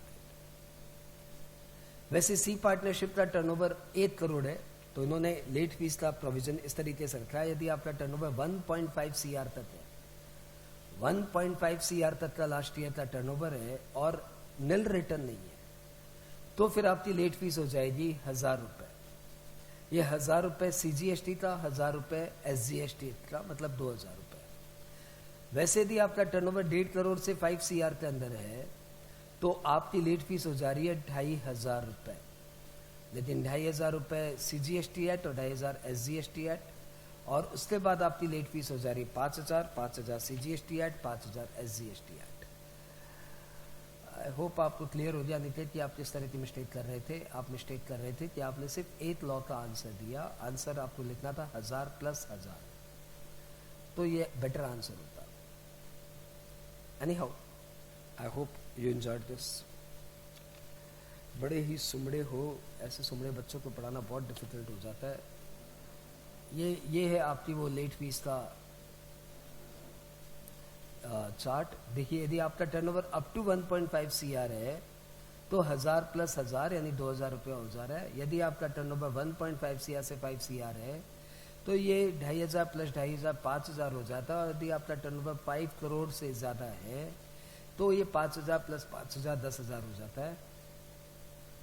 वैसे सी पार्टनरशिप का टर्नओवर 1 करोड़ है, तो इन्होंने लेट फीस का प्रोविजन इस तरीके से रखा है, यदि आपका टर्नओवर 1.5 CR तक है, 1.5 CR तक का लास्ट ईयर का टर्नओवर है और नील रिटर्न नहीं है, तो फिर आपकी लेट फीस हो जाएगी 1000 रुपए। ये 1000 रुपए CGST का, 1000 रुपए SGST का, मतलब 2000 रुपए। वैसे यदि आपका टर्नओवर 1.5 करोड़ से 5 CR के अंदर है, तो आपकी लेट फीस हो जा रही है 2500 रुपए, लेकिन 2500 रुपए CGST एक्ट और 2500 SGST एक्ट, और उसके बाद आपकी लेट फीस हो जा रही है 5000 CGST act, 5000 SGST act. I hope आपको क्लियर हो गया नितिन कि आप किस तरह की मिस्टेक कर रहे थे। आप मिस्टेक कर रहे थे कि आपने सिर्फ एक लॉ का आंसर दिया, आंसर आपको लिखना था 1000 + 1000, तो ये बेटर आंसर होता। Anyhow, I hope you enjoyed this. बड़े ही सुमड़े हो, ऐसे सुमड़े बच्चों को पढ़ाना बहुत डिफिकल्ट हो जाता है। ये है आपकी वो लेट फीस का चार्ट। देखिए, यदि आपका टर्नओवर अप टू 1.5 CR है तो 1000 + 1000 यानी 2000 रुपये हो जा रहा है। यदि आपका टर्नओवर 1.5 CR से 5 CR है तो ये 2500 + 2500 5000 हो जाता है। और यदि आपका टर्नओवर 5 करोड़ से ज़्यादा है तो ये 5000 + 5000 10000 हो जाता है।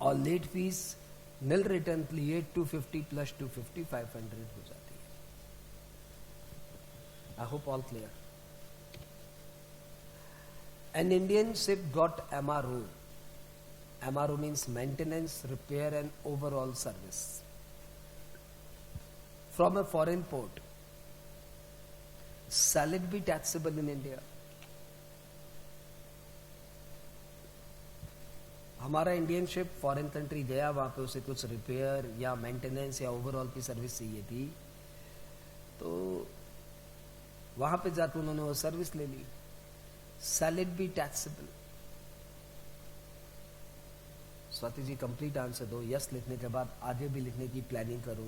और लेट फीस नील रिटर्न के लिए 250 + 250 500 हो जाती है। आई hope all clear. An Indian ship got MRO. MRO means maintenance, repair and overall service from a foreign port. Shall it be taxable in India? हमारा इंडियन शिप फॉरेन कंट्री गया, वहां पे उसे कुछ रिपेयर या मेंटेनेंस या overall की service चाहिए थी, तो वहां पे जाकर उन्होंने वो सर्विस ले ली। Shall it be taxable? Swati ji complete answer दो। यस लिखने के बाद आगे भी लिखने की प्लानिंग करो।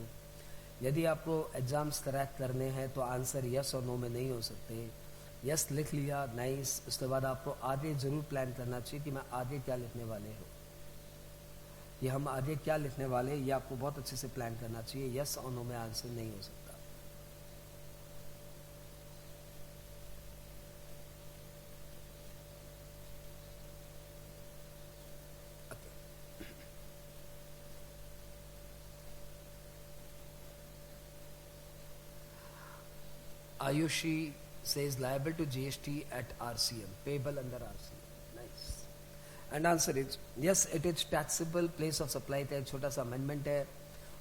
यदि आपको एग्जाम्स क्रैक करने हैं तो आंसर यस और नो में नहीं हो सकते। यस लिख लिया, नाइस। उसके बाद आपको आगे जरूर प्लान करना चाहिए कि मैं आगे क्या लिखने वाले हूँ, कि हम आगे क्या लिखने वाले, ये आपको बहुत अच्छे से प्लान करना चाहिए। यस और नो में आंसर नहीं हो सकता। Ayushi says liable to GST at RCM, payable under RCM. Nice. And answer is yes, it is taxable. Place of supply का एक छोटा सा अमेंडमेंट है,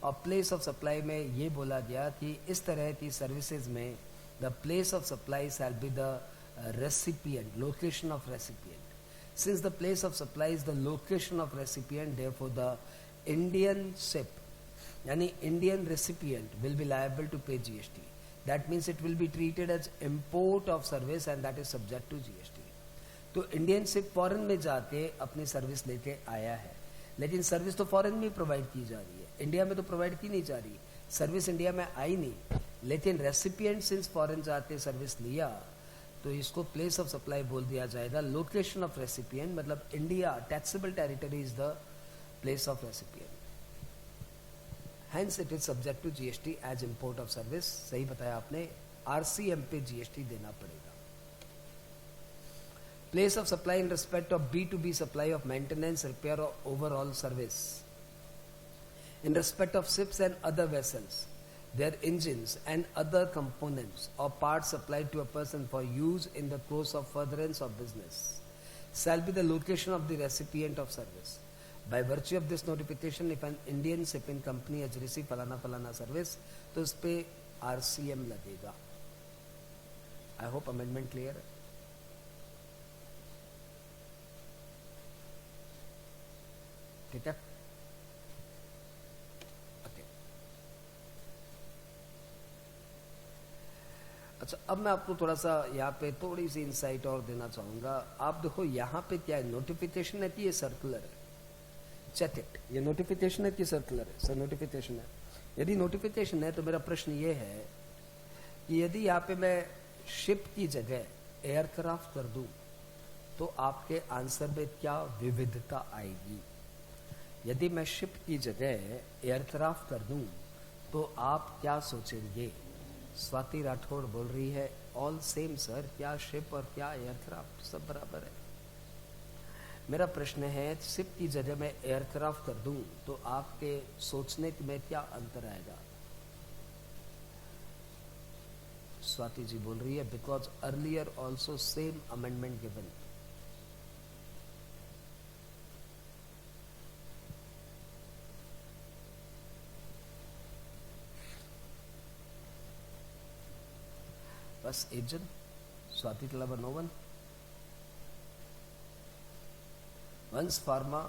और प्लेस ऑफ सप्लाई में ये बोला गया कि इस तरह की सर्विसेज में the place of supply shall be the recipient, location of recipient. Since the place of supply is the location of recipient, therefore the Indian ship, यानी Indian recipient will be liable to pay GST. That means it will be treated as import of service and that is subject to GST. तो Indian ship foreign में जाके अपनी service लेके आया है, लेकिन service तो फॉरेन में प्रोवाइड की जा रही है, इंडिया में तो प्रोवाइड की नहीं जा रही। सर्विस इंडिया में आई नहीं, लेकिन रेसिपिएंट सिंस फॉरेन जाके सर्विस लिया तो इसको प्लेस ऑफ सप्लाई बोल दिया जाएगा। लोकेशन ऑफ रेसिपिएंट मतलब India, taxable territory is the place of recipient, Hence it is subject to GST as import of service. सही बताया आपने, RCM पे GST देना पड़ेगा। Place of supply in respect of B2B supply of maintenance, repair or overall service. In respect of ships and other vessels, their engines and other components or parts supplied to a person for use in the course of furtherance of business shall be the location of the recipient of service. By virtue of this notification, if an Indian shipping company has received फलाना service, तो उस पे RCM लगेगा। I hope amendment clear है। ठीक है, okay. अच्छा, अब मैं आपको थोड़ा सा यहाँ पे थोड़ी सी इंसाइट और देना चाहूंगा। आप देखो यहाँ पे क्या है, नोटिफिकेशन है कि ये सर्कुलर है? चेक इट, ये नोटिफिकेशन है कि सर्कुलर है? सर नोटिफिकेशन है। यदि नोटिफिकेशन है तो मेरा प्रश्न ये है कि यदि यहाँ पे मैं शिप की जगह एयरक्राफ्ट कर दूं तो आपके आंसर में क्या विविधता आएगी? यदि मैं शिप की जगह एयरक्राफ्ट कर दूं तो आप क्या सोचेंगे? स्वाति राठौड़ बोल रही है ऑल सेम सर, क्या शिप और क्या एयरक्राफ्ट सब बराबर है। मेरा प्रश्न है शिप की जगह मैं एयरक्राफ्ट कर दूं तो आपके सोचने में क्या अंतर आएगा? स्वाति जी बोल रही है because earlier also same amendment given. बस एक जन, स्वाति के अलावा no one. Once pharma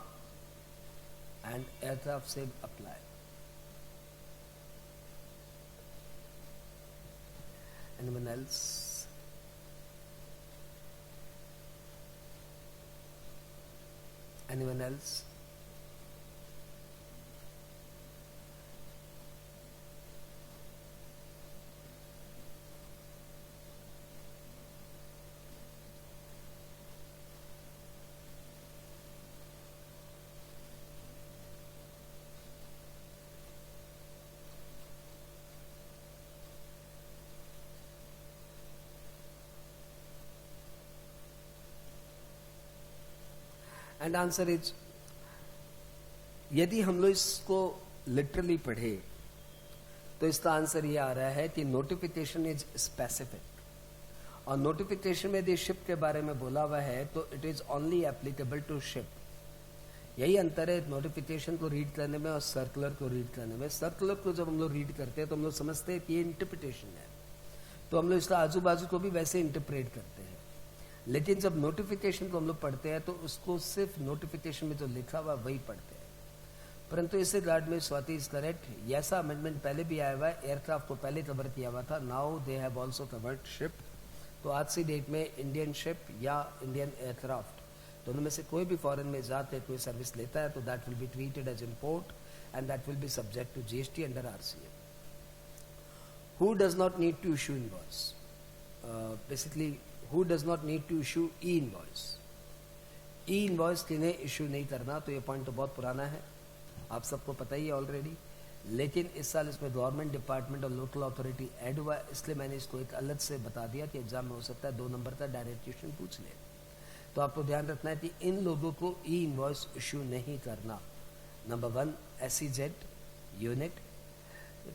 and aircraft same apply. Anyone else? Anyone else? And answer is, यदि हम लोग इसको लिटरली पढ़े तो इसका आंसर ये आ रहा है कि नोटिफिकेशन इज स्पेसिफिक, और नोटिफिकेशन में यदि शिप के बारे में बोला हुआ है तो it is only applicable to ship. यही अंतर है नोटिफिकेशन को रीड करने में और सर्कुलर को रीड करने में। सर्कुलर को जब हम लोग रीड करते हैं तो हम लोग समझते हैं कि ये इंटरप्रिटेशन है, तो हम लोग इसका आजू बाजू को भी वैसे इंटरप्रेट करते हैं। लेकिन जब नोटिफिकेशन को हम लोग पढ़ते हैं तो उसको सिर्फ नोटिफिकेशन में जो लिखा हुआ वही पढ़ते हैं। परंतु इस रिगार्ड में स्वाति इज करेक्ट, ऐसा अमेंडमेंट पहले भी आया हुआ है, एयरक्राफ्ट को पहले कवर किया हुआ था, now they have also covered ship. तो आज से डेट में इंडियन शिप या इंडियन एयरक्राफ्ट दोनों में से कोई भी फॉरेन में जाके कोई सर्विस लेता है तो that will be treated as import and that will be subject to GST under RCA. Who does not need to issue invoice? Basically who does not need to issue e-invoice? e-invoice किन्हें issue नहीं करना, तो ये point तो बहुत पुराना है, आप सबको पता ही है ऑलरेडी। लेकिन इस साल इसमें गवर्नमेंट डिपार्टमेंट और लोकल अथॉरिटी ऐड हुआ, इसलिए मैंने इसको एक अलग से बता दिया कि एग्जाम में हो सकता है 2 नंबर का डायरेक्ट क्वेश्चन पूछ ले। तो आपको ध्यान रखना है कि इन लोगों को e-invoice इशू नहीं करना। नंबर 1 SEZ यूनिट,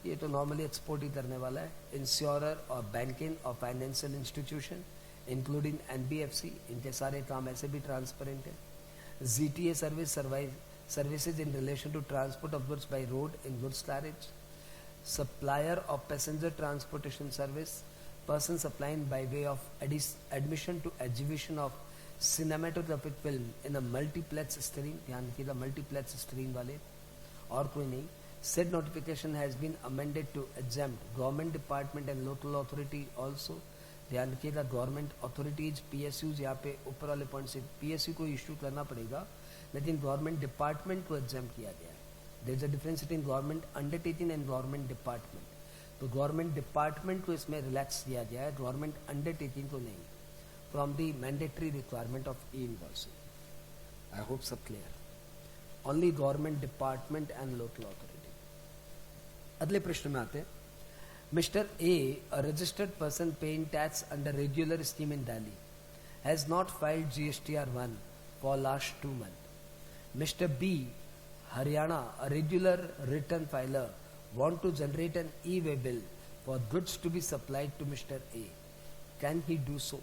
ये तो नॉर्मली एक्सपोर्ट ही करने वाला है। इंश्योरर और बैंकिंग और फाइनेंशियल इंस्टीट्यूशन इंक्लूडिंग NBFC, इनके सारे काम ऐसे भी ट्रांसपेरेंट है। ZTA services in relation to transport of goods by road in goods carriage, supplier of passenger transportation service, person supplying by way of admission to exhibition of cinematographic film in a multiplex screen, ध्यान रखिएगा multiplex screen वाले, और कोई नहीं। Said notification has been amended to exempt government department and local authority also। ध्यान रखिएगा government authorities PSUs, यहाँ पे ऊपर वाले पॉइंट से PSU को इशू करना पड़ेगा, लेकिन गवर्नमेंट डिपार्टमेंट को एग्जाम किया गया है। There is a difference between government undertaking and government department. तो गवर्नमेंट डिपार्टमेंट को इसमें रिलैक्स किया गया है, गवर्नमेंट अंडरटेकिंग को नहीं, from the mandatory requirement of e-invoicing। I hope सब clear. Only government department and local authority. अगले प्रश्न में आते हैं। Mister A, a registered person paying tax under regular scheme in Delhi, has not filed GSTR1 for last 2 months. Mr. B, Haryana, a regular return filer, want to generate an e-way bill for goods to be supplied to Mr. A. Can he do so?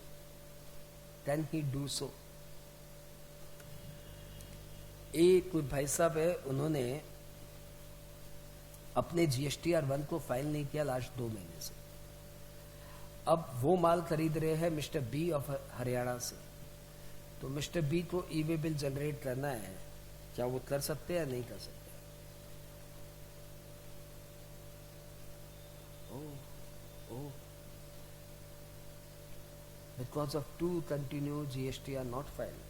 Can he do so? A कोई भाई साहब है, उन्होंने अपने GSTR1 को file नहीं किया last 2 महीने से। अब वो माल खरीद रहे हैं मिस्टर बी ऑफ हरियाणा से, तो मिस्टर बी को ई-वे बिल जनरेट करना है क्या वो कर सकते हैं या नहीं कर सकते? Oh, because of 2 continued GST are not filed.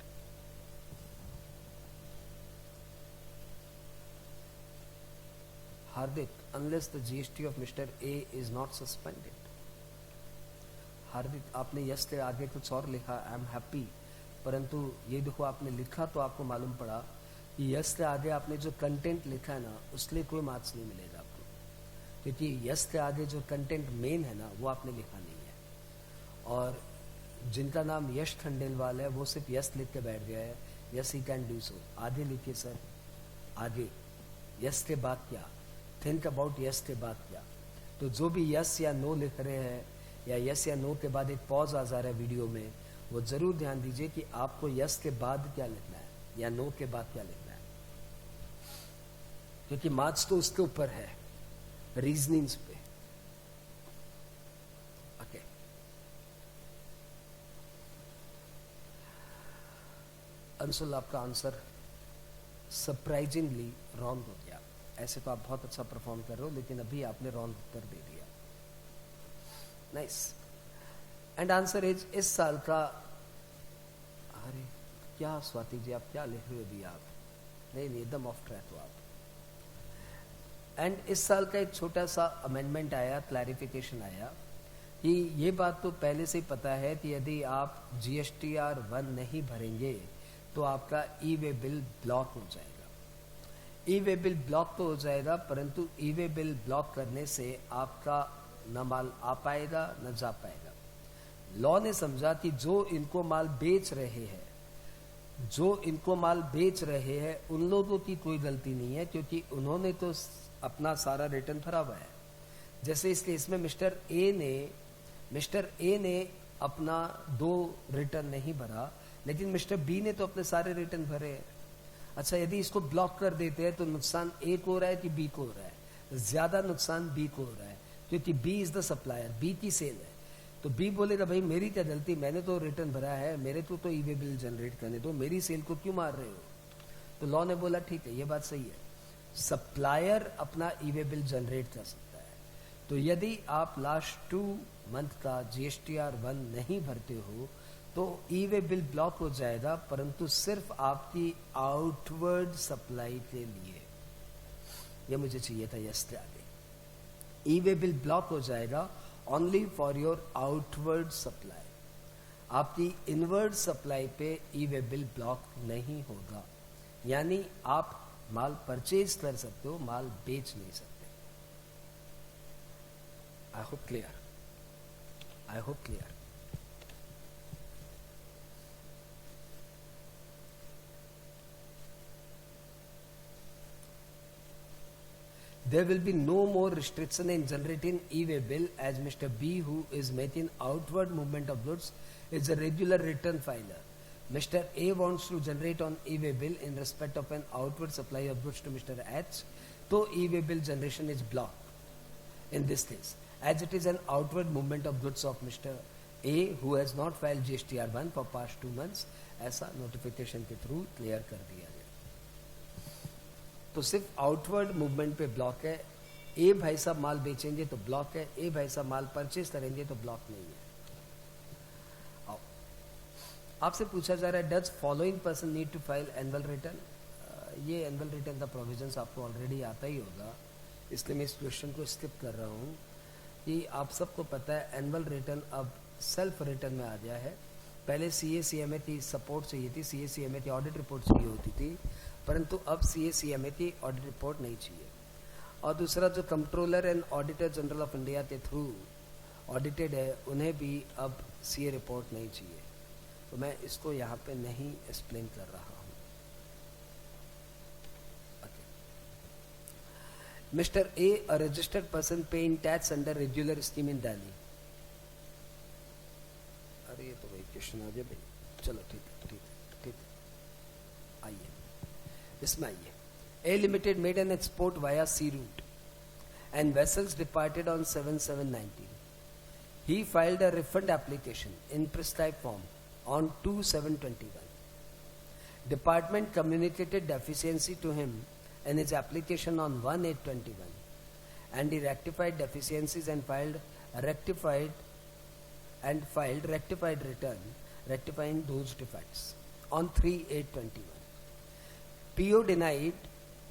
Hardik, unless the GST of Mr. A is not suspended. हार्दिक, आपने यस के आगे कुछ और लिखा, आई एम हैप्पी, परंतु ये देखो आपने लिखा तो आपको मालूम पड़ा कि यस के आगे आपने जो कंटेंट लिखा है ना, उसके लिए कोई मार्क्स नहीं मिलेगा आपको, क्योंकि यस के आगे जो कंटेंट मेन है ना वो आपने लिखा नहीं है। और जिनका नाम यश खंडेलवाल है वो सिर्फ यस लिख के बैठ गया है, yes he can do so. आगे लिखिए सर, आगे यस के बाद क्या, थिंक अबाउट यस के बाद क्या। तो जो भी यस या नो लिख रहे हैं या यस या नो के बाद एक पॉज आ जा रहा है वीडियो में, वो जरूर ध्यान दीजिए कि आपको यस के बाद क्या लिखना है या नो के बाद क्या लिखना है, क्योंकि मार्क्स तो उसके ऊपर है, रीजनिंग्स पे। ओके, अंशुल आपका आंसर सरप्राइजिंगली रॉन्ग हो गया। ऐसे तो आप बहुत अच्छा परफॉर्म कर रहे हो, लेकिन अभी आपने रॉन्ग उत्तर दे दिया। नाइस। एंड आंसर इज, इस साल का, अरे क्या स्वाति जी आप क्या लिख रहे हो अभी आप, नहीं एकदम ऑफ ट्रैक हो आप। एंड इस साल का एक छोटा सा अमेंडमेंट आया, क्लैरिफिकेशन आया कि ये बात तो पहले से ही पता है कि यदि आप GSTR 1 नहीं भरेंगे तो आपका ई वे बिल ब्लॉक हो जाएगा। ई वे बिल ब्लॉक तो हो जाएगा, परंतु ई वे बिल ब्लॉक करने से आपका न माल आ पाएगा न जा पाएगा। लॉ ने समझा कि जो इनको माल बेच रहे हैं, जो इनको माल बेच रहे हैं उन लोगों की कोई गलती नहीं है, क्योंकि उन्होंने तो अपना सारा रिटर्न भरा हुआ है। जैसे इस केस में मिस्टर ए ने अपना 2 रिटर्न नहीं भरा, लेकिन मिस्टर बी ने तो अपने सारे रिटर्न भरे हैं। अच्छा, यदि इसको ब्लॉक कर देते हैं तो नुकसान ए को हो रहा है कि बी को हो रहा है? ज्यादा नुकसान बी को हो रहा है, क्योंकि B is the supplier, B की सेल है। तो बी बोलेगा भाई मेरी क्या गलती, मैंने तो रिटर्न भरा है, मेरे को तो ई वे बिल जनरेट करने दो, मेरी सेल को क्यों मार रहे हो? तो लॉ ने बोला ठीक है, ये बात सही है, सप्लायर अपना ई वे बिल जनरेट कर सकता है। तो यदि आप लास्ट 2 मंथ का GSTR 1 नहीं भरते हो तो ई वे बिल ब्लॉक हो जाएगा, परंतु सिर्फ आपकी आउटवर्ड सप्लाई के लिए। ये मुझे चाहिए था यस के आगे। ई वे बिल ब्लॉक हो जाएगा only for your outward supply, आपकी इनवर्ड सप्लाई पे ई वे बिल ब्लॉक नहीं होगा। यानी आप माल परचेज कर सकते हो, माल बेच नहीं सकते। आई hope clear, I hope clear. There will be no more restriction in generating e-way bill, as Mr. B, who is making outward movement of goods, is a regular return filer. Mr. A wants to generate on e-way bill in respect of an outward supply of goods to Mr. H, so e-way bill generation is blocked in this case, as it is an outward movement of goods of Mr. A, who has not filed GSTR 1 for past 2 months. ऐसा notification के through clear कर दिया गया। तो सिर्फ outward movement पे block है। ए भाई साहब माल बेचेंगे तो ब्लॉक है, ए भाई साहब माल परचेज करेंगे तो ब्लॉक नहीं है। आओ, आपसे पूछा जा रहा है does following person need to file annual return. ये एनुअल रिटर्न का प्रोविजंस आपको ऑलरेडी आता ही होगा, इसलिए मैं इस क्वेश्चन को स्किप कर रहा हूँ कि आप सबको पता है एनुअल रिटर्न अब सेल्फ रिटर्न में आ गया है। पहले CA-CMA की सपोर्ट चाहिए थी, CA-CMA की ऑडिट रिपोर्ट चाहिए होती थी, परंतु अब CA-CMA की ऑडिट रिपोर्ट नहीं चाहिए। और दूसरा, जो controller and auditor general of India के थ्रू ऑडिटेड है उन्हें भी अब CA रिपोर्ट नहीं चाहिए। तो मैं इसको यहाँ पे नहीं एक्सप्लेन कर रहा हूँ। Mister A, a registered person paying tax under regular scheme in Delhi. अरे ये तो भाई क्वेश्चन आ गया भाई, चलो ठीक है ठीक है ठीक है, आइए इसमें आइए। A Limited made an export via sea route and vessels departed on 7/7/19. He filed a refund application in prescribed form on 2/7/21. Department communicated deficiency to him in his application on 1/8/21, and he rectified deficiencies and filed rectified return rectifying those defects on 3/8/21. PO denied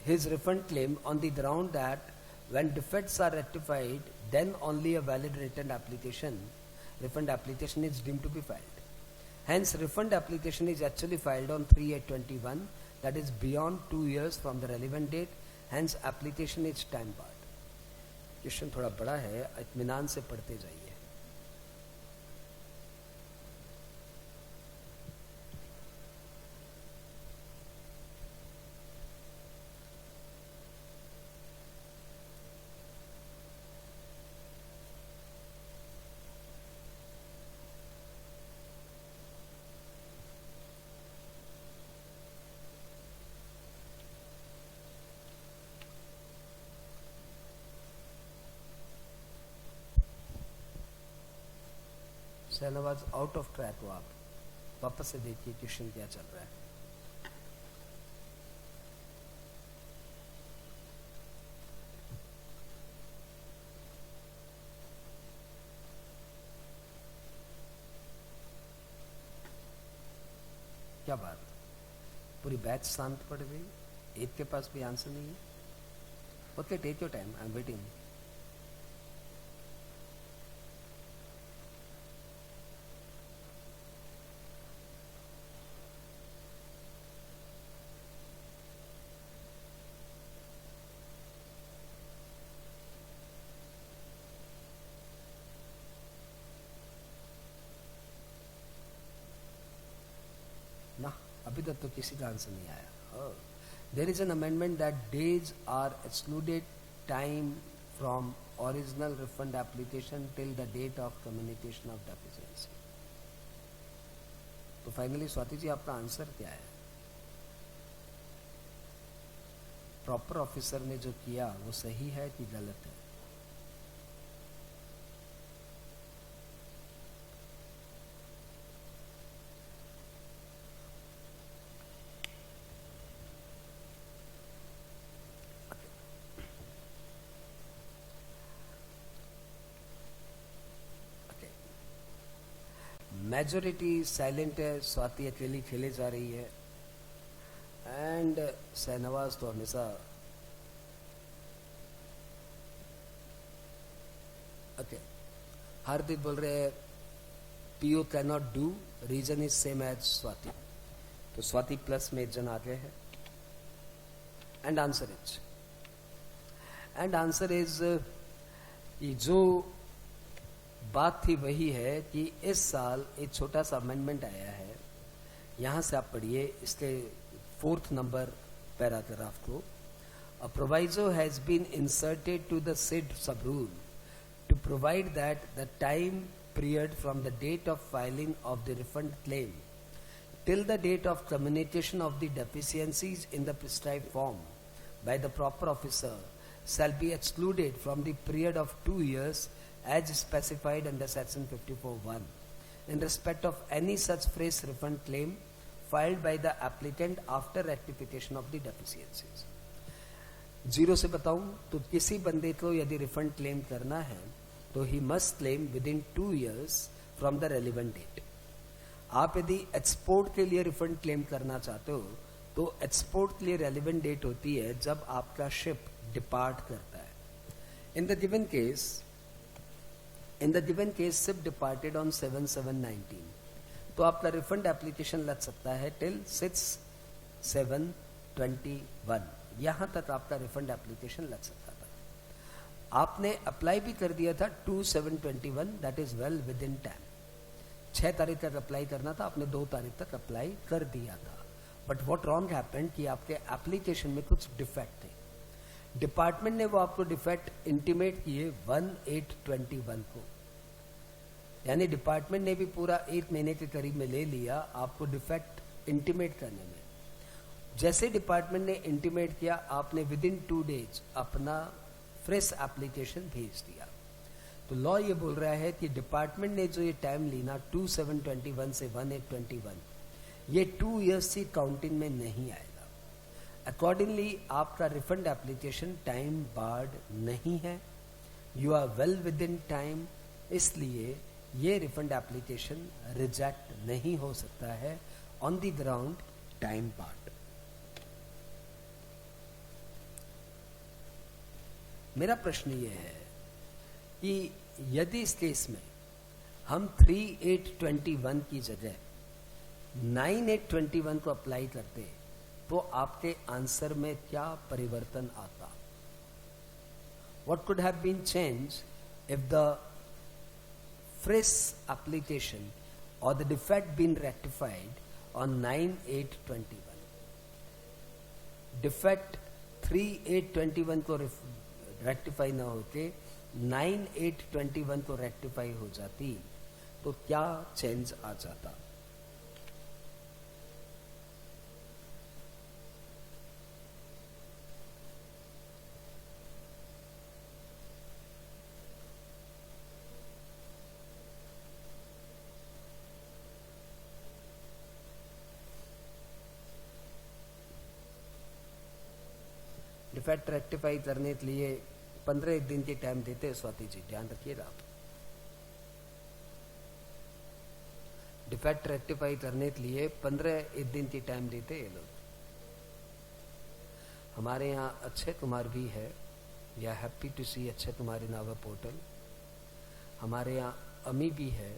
his refund claim on the ground that when defects are rectified, then only a valid refund application is deemed to be filed. Hence, refund application is actually filed on 3/8/21, that is beyond 2 years from the relevant date. Hence, application is time barred. Question थोड़ा बड़ा है, इत्मीनान से पढ़ते जाइए. Shahnawaz out of track हो, आप वापस से देखिए क्वेश्चन क्या चल रहा है. क्या बात, पूरी बैच शांत पड़ गई, एक के पास भी आंसर नहीं है. Okay, take your time, I am waiting. ना अभी तक तो किसी का आंसर नहीं आया. There is an amendment that days are excluded time from original refund application till the date of communication of deficiency. तो फाइनली स्वाति जी, आपका आंसर क्या है? प्रॉपर ऑफिसर ने जो किया वो सही है कि गलत है? मेजोरिटी साइलेंट है, स्वाति अकेली खेले जा रही है, एंड शहनवाज तो हमेशा ओके. हार्दिक बोल रहे हैं PO can not do, reason is same as Swati. तो स्वाति प्लस में एक जन आगे है. एंड आंसर इज ये जो बात थी वही है कि इस साल एक छोटा सा अमेंडमेंट आया है. यहां से आप पढ़िए इसके 4th नंबर पैराग्राफ को. A proviso has been inserted to the said sub rule to provide that the time period from the date of filing of the refund claim till the date of communication of the deficiencies in the prescribed form by the proper officer shall be excluded from the period of 2 years as specified under section 54(1) in respect of any such fresh refund claim filed by the applicant after rectification of the deficiencies. Zero से बताऊं तो किसी बंदे को यदि refund claim करना है तो ही must claim within 2 years from the relevant date. आप यदि एक्सपोर्ट के लिए रिफंड क्लेम करना चाहते हो तो एक्सपोर्ट के लिए रेलिवेंट डेट होती है जब आपका शिप डिपार्ट करता है. In the given case ship departed on 7/7/19, तो आपका रिफंड एप्लीकेशन लग सकता है टिल 6/7/21. यहां तक आपका रिफंड एप्लीकेशन लग सकता था. आपने अप्लाई भी कर दिया था 2/7/21, that is well within time. 6 तारीख तक अप्लाई करना था, आपने 2 तारीख तक अप्लाई कर दिया था. बट व्हाट रॉन्ग हैपेंड कि आपके एप्लीकेशन में कुछ डिफेक्ट थे. डिपार्टमेंट ने वो आपको डिफेक्ट इंटीमेट किए 1/8/21 को. यानी डिपार्टमेंट ने भी पूरा 1 महीने के करीब में ले लिया आपको डिफेक्ट इंटीमेट करने में. जैसे डिपार्टमेंट ने इंटीमेट किया, आपने विद इन 2 days अपना फ्रेश एप्लीकेशन भेज दिया. तो लॉ ये बोल रहा है कि डिपार्टमेंट ने जो ये टाइम ली ना 2/7/21 से 1/8/21, ये 2 years की काउंटिंग में नहीं आएगा। अकॉर्डिंगली आपका रिफंड एप्लीकेशन टाइम बार्ड नहीं है, you are well within time, इसलिए ये रिफंड एप्लीकेशन रिजेक्ट नहीं हो सकता है on the ground time barred. मेरा प्रश्न ये है कि यदि इस केस में हम 3821 की जगह 9821 को अप्लाई करते तो आपके आंसर में क्या परिवर्तन आता? What could have been changed if the fresh application or the defect been rectified on 9821? Defect 3821 को रेक्टिफाई ना होके 9821 को रेक्टिफाई हो जाती तो क्या चेंज आ जाता? डिफेक्ट रेक्टिफाई करने के लिए 15 दिन की टाइम देते हैं स्वाति जी, ध्यान रखिएगा आप। डिफेक्ट रेक्टिफाई करने के लिए 15 दिन की टाइम देते हैं ये लोग। हमारे यहाँ अक्षय कुमार भी है, we are happy to see Akshay Kumar in our portal. हमारे यहाँ अमी भी है,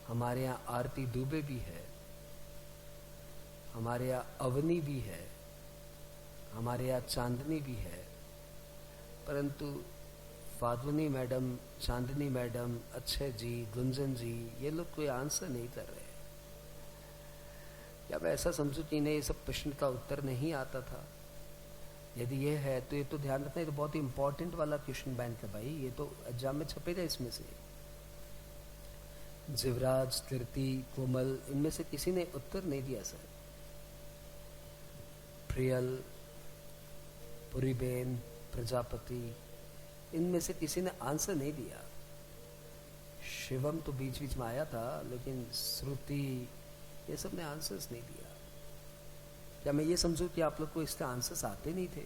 हमारे यहाँ आरती दुबे भी है, हमारे यहाँ अवनी भी है, हमारे यहाँ चांदनी भी है, परंतु फादुनी मैडम, चांदनी मैडम, अक्षय जी, गुंजन जी, ये लोग कोई आंसर नहीं कर रहे। क्या मैं ऐसा समझूं कि इन्हें ये सब प्रश्न का उत्तर नहीं आता था? यदि ये है तो ये तो ध्यान रखना, ये तो बहुत ही इंपॉर्टेंट वाला क्वेश्चन बैंक है भाई, ये तो एग्जाम में छपेगा इसमें से। जीवराज, कीर्ति, कोमल, इनमें से किसी ने उत्तर नहीं दिया सर। प्रियल, पुरीबेन, प्रजापति, इनमें से किसी ने आंसर नहीं दिया। शिवम तो बीच बीच में आया था, लेकिन श्रुति, ये सब ने आंसर्स नहीं दिया। क्या मैं ये समझूं कि आप लोग को इसके आंसर्स आते नहीं थे?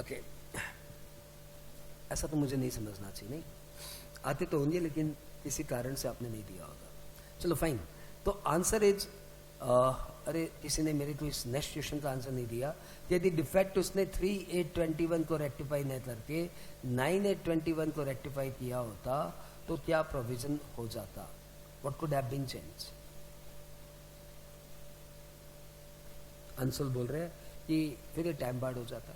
ओके, ऐसा तो मुझे नहीं समझना चाहिए। नहीं आते तो होंगे, लेकिन किसी कारण से आपने नहीं दिया होगा। चलो फाइन, तो आंसर इज अरे किसी ने मेरे को इस नेक्स्ट क्वेश्चन का आंसर नहीं दिया। यदि डिफेक्ट उसने 3821 को रेक्टिफाई न करके 9821 को रेक्टिफाई किया होता तो क्या प्रोविजन हो जाता? What could have been change? Anshul बोल रहे हैं कि फिर ये टाइम बार्ड हो जाता।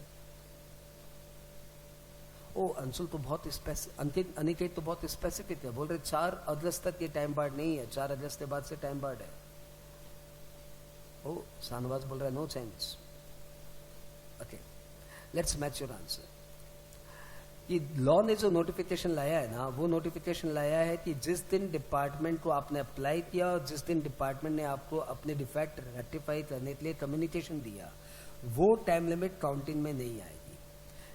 ओ अंशुल तो बहुत स्पेसिफिक, अनिकेत तो बहुत स्पेसिफिक है, बोल रहे 4 अगस्त तक ये टाइम बार्ड नहीं है, 4 अगस्त के बाद से टाइम बार्ड है। ओ शाहनवाज बोल रहा है no change. Okay, let's match your answer. कि लॉ ने जो नोटिफिकेशन लाया है ना, वो नोटिफिकेशन लाया है कि जिस दिन डिपार्टमेंट को आपने अप्लाई किया और जिस दिन डिपार्टमेंट ने आपको अपने डिफेक्ट रेक्टिफाई करने के लिए कम्युनिकेशन दिया, वो टाइम लिमिट काउंटिंग में नहीं आएगी।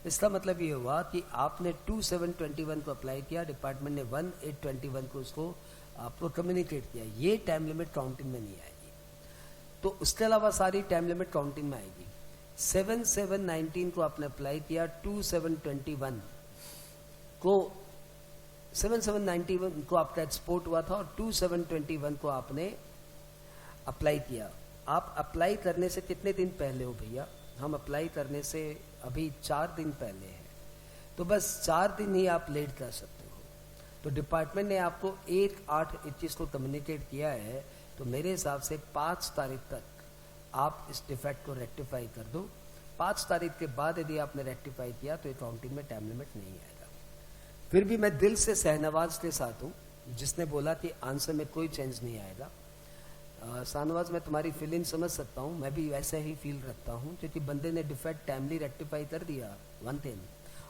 इसका मतलब ये हुआ कि आपने 2721 को अप्लाई किया, डिपार्टमेंट ने 1821 को उसको आपको कम्युनिकेट किया, ये टाइम लिमिट काउंटिंग में नहीं आएगी। तो उसके अलावा सारी टाइम लिमिट काउंटिंग में आएगी। 7719 को आपने अप्लाई किया, 2721 को 7791 को आपका एक्सपोर्ट हुआ था और 2721 को आपने अप्लाई किया। आप अप्लाई करने से कितने दिन पहले हो भैया? हम अप्लाई करने से अभी 4 दिन पहले हैं, तो बस 4 दिन ही आप लेट कर सकते हो। तो डिपार्टमेंट ने आपको 1/8/21 को कम्युनिकेट किया है, तो मेरे हिसाब से 5 तारीख तक आप इस डिफेक्ट को रेक्टिफाई कर दो। 5 तारीख के बाद यदि आपने रेक्टिफाई किया तो अकाउंटिंग में टाइम लिमिट नहीं आएगा। फिर भी मैं दिल से शहनवाज के साथ हूँ जिसने बोला कि आंसर में कोई चेंज नहीं आएगा। शाहनवाज, मैं तुम्हारी फीलिंग समझ सकता हूँ, मैं भी वैसे ही फील रखता हूँ, क्योंकि बंदे ने डिफेक्ट टाइमली रेक्टिफाई कर दिया 1 दिन,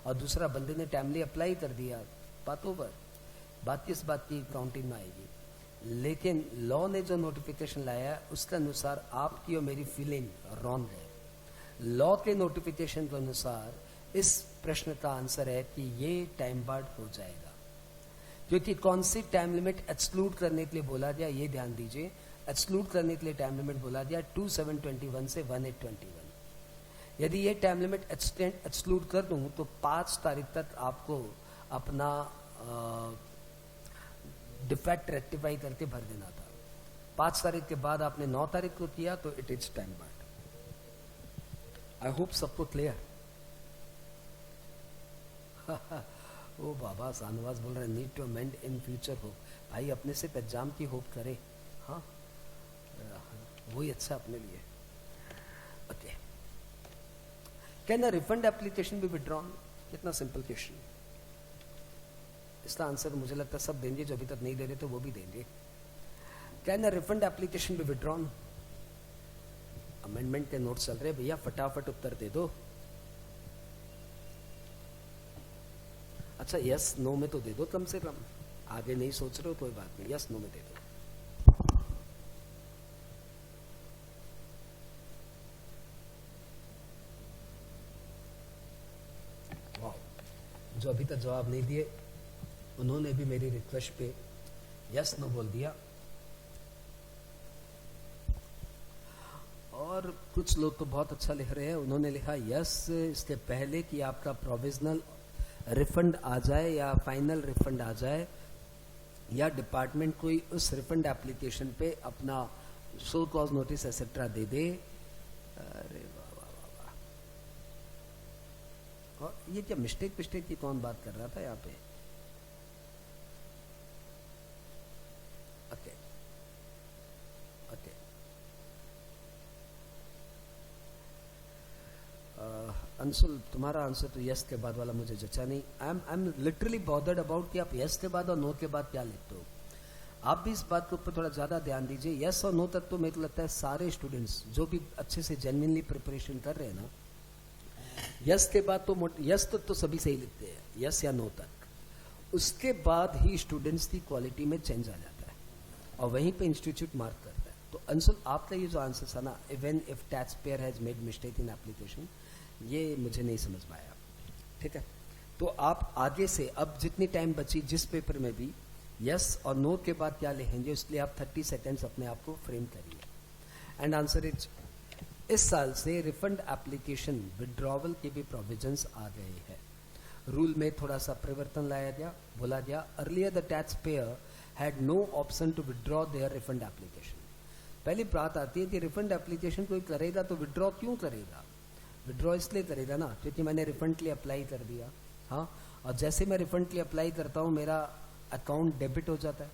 और दूसरा बंदे ने टाइमली अप्लाई कर दिया, बात ओवर। बात किस बात की काउंटिंग में आएगी? लेकिन लॉ ने जो नोटिफिकेशन लाया है उसके अनुसार आपकी और मेरी फीलिंग रॉन्ग है। लॉ के नोटिफिकेशन के अनुसार इस प्रश्न का आंसर है कि ये टाइम बार्ड हो जाएगा, क्योंकि कौन सी टाइम लिमिट एक्सक्लूड करने के लिए बोला गया, ये ध्यान दीजिए। एक्सक्लूड करने के लिए टाइम लिमिट बोला गया 2721 से 1821। यदि ये टाइम लिमिट एक्सक्लूड कर दूं तो 5 तारीख तक आपको अपना डिफेक्ट रेक्टिफाई करके भर देना था। 5 तारीख के बाद आपने 9 तारीख को किया तो it is time barred. I hope सबको क्लियर। ओ बाबा शाहनवाज बोल रहे need to amend in future hope. भाई अपने से एग्जाम की होप करे, हाँ वही अच्छा अपने लिए। Okay, can a refund application be withdrawn? कितना सिंपल क्वेश्चन। इसका आंसर मुझे लगता है सब देंगे, जो अभी तक नहीं दे रहे तो वो भी देंगे। Can a refund application be withdrawn? Amendment के नोट चल रहे भैया, फटाफट उत्तर दे दो। अच्छा यस नो में तो दे दो कम से कम, आगे नहीं सोच रहे हो कोई बात नहीं, यस नो में दे दो। वाह, जो अभी तक जवाब नहीं दिए उन्होंने भी मेरी रिक्वेस्ट पे यस नो बोल दिया। और कुछ लोग तो बहुत अच्छा लिख रहे हैं, उन्होंने लिखा यस इसके पहले कि आपका प्रोविजनल रिफंड आ जाए या फाइनल रिफंड आ जाए, या डिपार्टमेंट कोई उस रिफंड एप्लीकेशन पे अपना शो कॉज नोटिस एक्सेट्रा दे दे। अरे वाह वाह वाह वाह। और ये क्या मिस्टेक की कौन बात कर रहा था यहाँ पे? ओके ओके, अंशुल तुम्हारा आंसर तो यस के बाद वाला मुझे जचा नहीं। I am literally bothered about कि आप यस के बाद और नो के बाद क्या लिखते हो। आप भी इस बात के ऊपर थोड़ा ज्यादा ध्यान दीजिए। यस और नो तक तो मेरे को लगता है सारे स्टूडेंट्स जो भी अच्छे से जेन्युइनली प्रिपरेशन कर रहे हैं ना, यस के बाद तो यस तक तो सभी सही लिखते हैं, यस या नो तक। उसके बाद ही स्टूडेंट्स की क्वालिटी में चेंज आ जाता है और वहीं पे इंस्टीट्यूट मार्क करता है। तो अंशुल आपका ये जो आंसर था ना, even if tax payer has made mistake in application, ये मुझे नहीं समझ में आया। ठीक है, तो आप आगे से अब जितनी टाइम बची जिस पेपर में भी यस और नो के बाद क्या लिखेंगे, इसलिए आप 30 सेकेंड्स अपने आप को फ्रेम करिए। एंड आंसर इज, इस साल से रिफंड एप्लीकेशन विड्रॉवल के भी प्रोविजंस आ गए हैं। रूल में थोड़ा सा परिवर्तन लाया गया, बोला गया earlier the tax payer had no option to withdraw their refund application. पहली बात आती है कि रिफंड एप्लीकेशन कोई करेगा तो विड्रॉ क्यों करेगा? विड्रॉ इसलिए करेगा ना क्योंकि मैंने रिफंड के लिए अप्लाई कर दिया, हाँ, और जैसे मैं रिफंड के लिए अप्लाई करता हूँ मेरा अकाउंट डेबिट हो जाता है।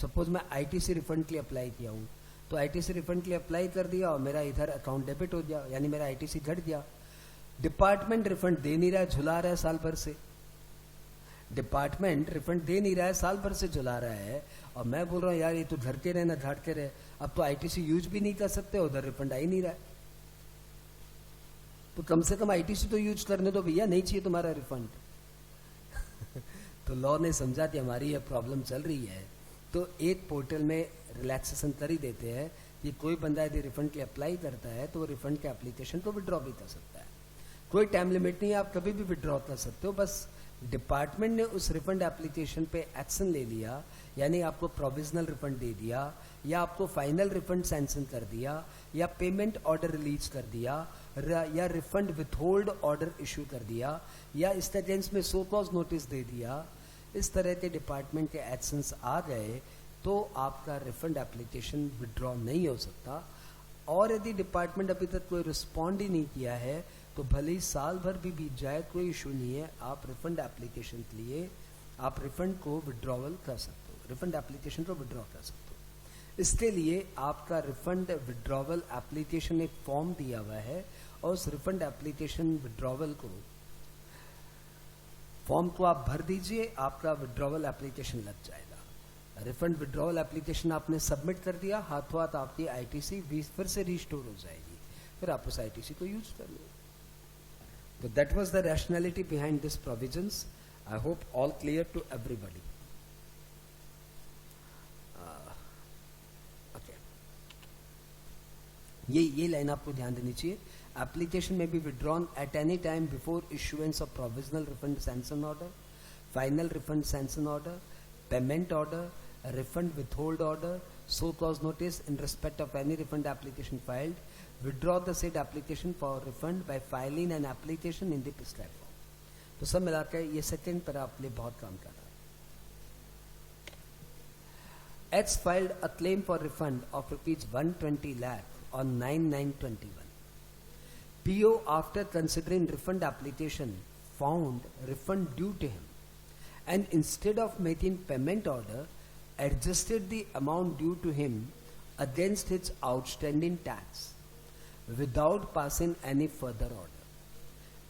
सपोज मैं आईटीसी रिफंड के लिए अप्लाई किया हूँ, तो आईटीसी रिफंड के लिए अप्लाई कर दिया और मेरा इधर अकाउंट डेबिट हो गया, यानी मेरा आईटीसी घट गया। डिपार्टमेंट रिफंड दे नहीं रहा है, झुला रहा है साल भर से। डिपार्टमेंट रिफंड दे नहीं रहा है, साल भर से झुला रहा है, और मैं बोल रहा हूँ यार ये तो धरते रहे ना झाड़ते रहे। अब तो आईटीसी यूज भी नहीं कर सकते, उधर रिफंड आ ही नहीं रहा है, तो कम से कम आईटीसी तो यूज करने दो भैया, नहीं चाहिए तुम्हारा रिफंड। तो लॉ ने समझा कि हमारी ये प्रॉब्लम चल रही है, तो एक पोर्टल में रिलैक्सेशन कर ही देते हैं कि कोई बंदा यदि रिफंड के लिए अप्लाई करता है तो वो रिफंड के एप्लीकेशन को विड्रॉ भी कर सकता है। कोई टाइम लिमिट नहीं है, आप कभी भी विड्रॉ कर सकते हो। बस डिपार्टमेंट ने उस रिफंड एप्लीकेशन पे एक्शन ले लिया, यानी आपको प्रोविजनल रिफंड दे दिया, या आपको फाइनल रिफंड सैंक्शन कर दिया, या पेमेंट ऑर्डर रिलीज कर दिया, या रिफंड विथहोल्ड ऑर्डर इशू कर दिया, या इस टेंस में सो कॉज नोटिस दे दिया। इस तरह के डिपार्टमेंट के एक्शंस आ गए तो आपका रिफंड एप्लीकेशन विड्रॉ नहीं हो सकता। और यदि डिपार्टमेंट अभी तक कोई रिस्पॉन्ड ही नहीं किया है तो भले ही साल भर भी बीत जाए, कोई इशू नहीं है, आप रिफंड एप्लीकेशन के लिए आप रिफंड को विड्रॉवल कर सकते हो, रिफंड एप्लीकेशन को विड्रॉ कर सकते हो। इसके लिए आपका रिफंड विड्रॉवल एप्लीकेशन एक फॉर्म दिया हुआ है, और उस रिफंड एप्लीकेशन विड्रॉवल को फॉर्म को आप भर दीजिए, आपका विड्रॉवल एप्लीकेशन लग जाएगा। रिफंड विड्रॉवल एप्लीकेशन आपने सबमिट कर दिया, हाथों हाथ आपकी आईटीसी फिर से रिस्टोर हो जाएगी, फिर आप उस आईटीसी को यूज कर लो। तो that was the rationality behind this provisions. I hope all clear to everybody. Okay, ये लाइन आपको ध्यान देनी चाहिए। Application may be withdrawn at any time before issuance of provisional refund sanction order, final refund sanction order, payment order, a refund withhold order, show cause notice in respect of any refund application filed, withdraw the said application for refund by filing an application in the prescribed form. तो सब मिलाकर ये second पर आप लिए बहुत काम कर रहा है. X filed a claim for refund of rupees 120 lakh on 9/9/21. PO after considering refund application found refund due to him and instead of making payment order adjusted the amount due to him against his outstanding tax without passing any further order.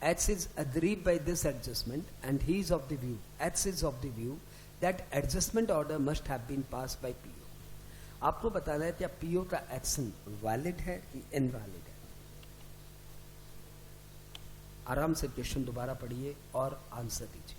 X is aggrieved by this adjustment and he is of the view that adjustment order must have been passed by PO. आपको बताना है कि PO का action valid है कि invalid है. आराम से क्वेश्चन दोबारा पढ़िए और आंसर दीजिए.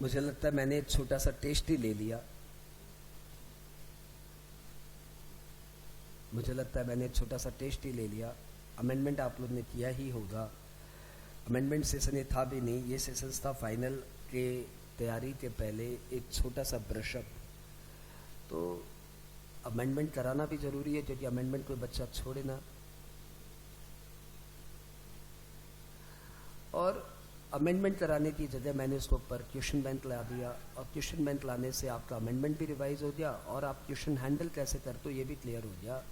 मुझे लगता है मैंने एक छोटा सा टेस्ट ही ले लिया. अमेंडमेंट आप लोग ने किया ही होगा. अमेंडमेंट सेशन ये था भी नहीं, ये सेशन था फाइनल के तैयारी के पहले एक छोटा सा ब्रशअप. तो अमेंडमेंट कराना भी जरूरी है क्योंकि अमेंडमेंट कोई बच्चा छोड़े ना. और अमेंडमेंट कराने की जगह मैंने उसके ऊपर क्वेश्चन बैंक ला दिया और क्वेश्चन बैंक लाने से आपका अमेंडमेंट भी रिवाइज हो गया और आप क्वेश्चन हैंडल कैसे करते हो ये भी क्लियर हो गया.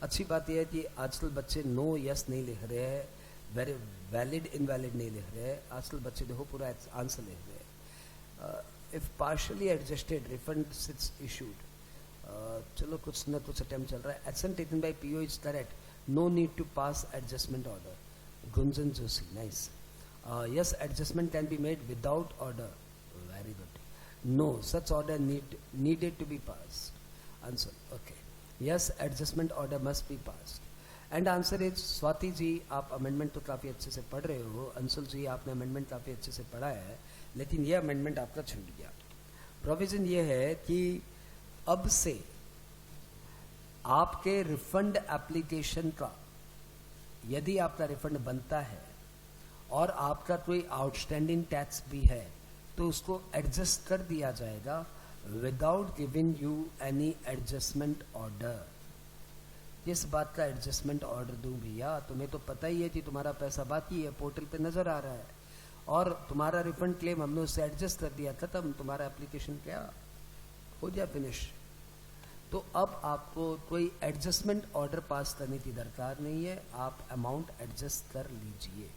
अच्छी बात यह है कि आजकल बच्चे नो यस नहीं लिख रहे हैं, वेरी वैलिड इनवैलिड नहीं लिख रहे हैं. आजकल बच्चे देखो पूरा आंसर लिख रहे हैं. If partially adjusted refund issued, चलो कुछ न कुछ अटेम्प्ट चल रहा है. Action taken by PO is correct. No need to pass adjustment order. Gunjan Joshi, nice. Yes, adjustment can be made without order. Very good. No, such order needed to be passed. Answer. Okay. Yes, adjustment order must be passed. And answer is Swati ji, आप amendment तो काफ़ी अच्छे से पढ़ रहे हो. अंशुल जी, आपने amendment काफ़ी अच्छे से पढ़ा है, लेकिन ये अमेंडमेंट आपका छूट गया. प्रोविजन ये है कि अब से आपके रिफंड एप्लीकेशन का, यदि आपका रिफंड बनता है और आपका कोई आउटस्टैंडिंग टैक्स भी है तो उसको एडजस्ट कर दिया जाएगा without giving you any adjustment order. किस बात का एडजस्टमेंट ऑर्डर दूं भैया? तुम्हें तो पता ही है कि तुम्हारा पैसा बाकी है, पोर्टल पे नजर आ रहा है और तुम्हारा रिफंड क्लेम हमने उससे एडजस्ट कर दिया, खत्म. तुम्हारा एप्लीकेशन क्या हो गया, फिनिश. तो अब आपको कोई एडजस्टमेंट ऑर्डर पास करने की दरकार नहीं है, आप अमाउंट एडजस्ट कर लीजिए.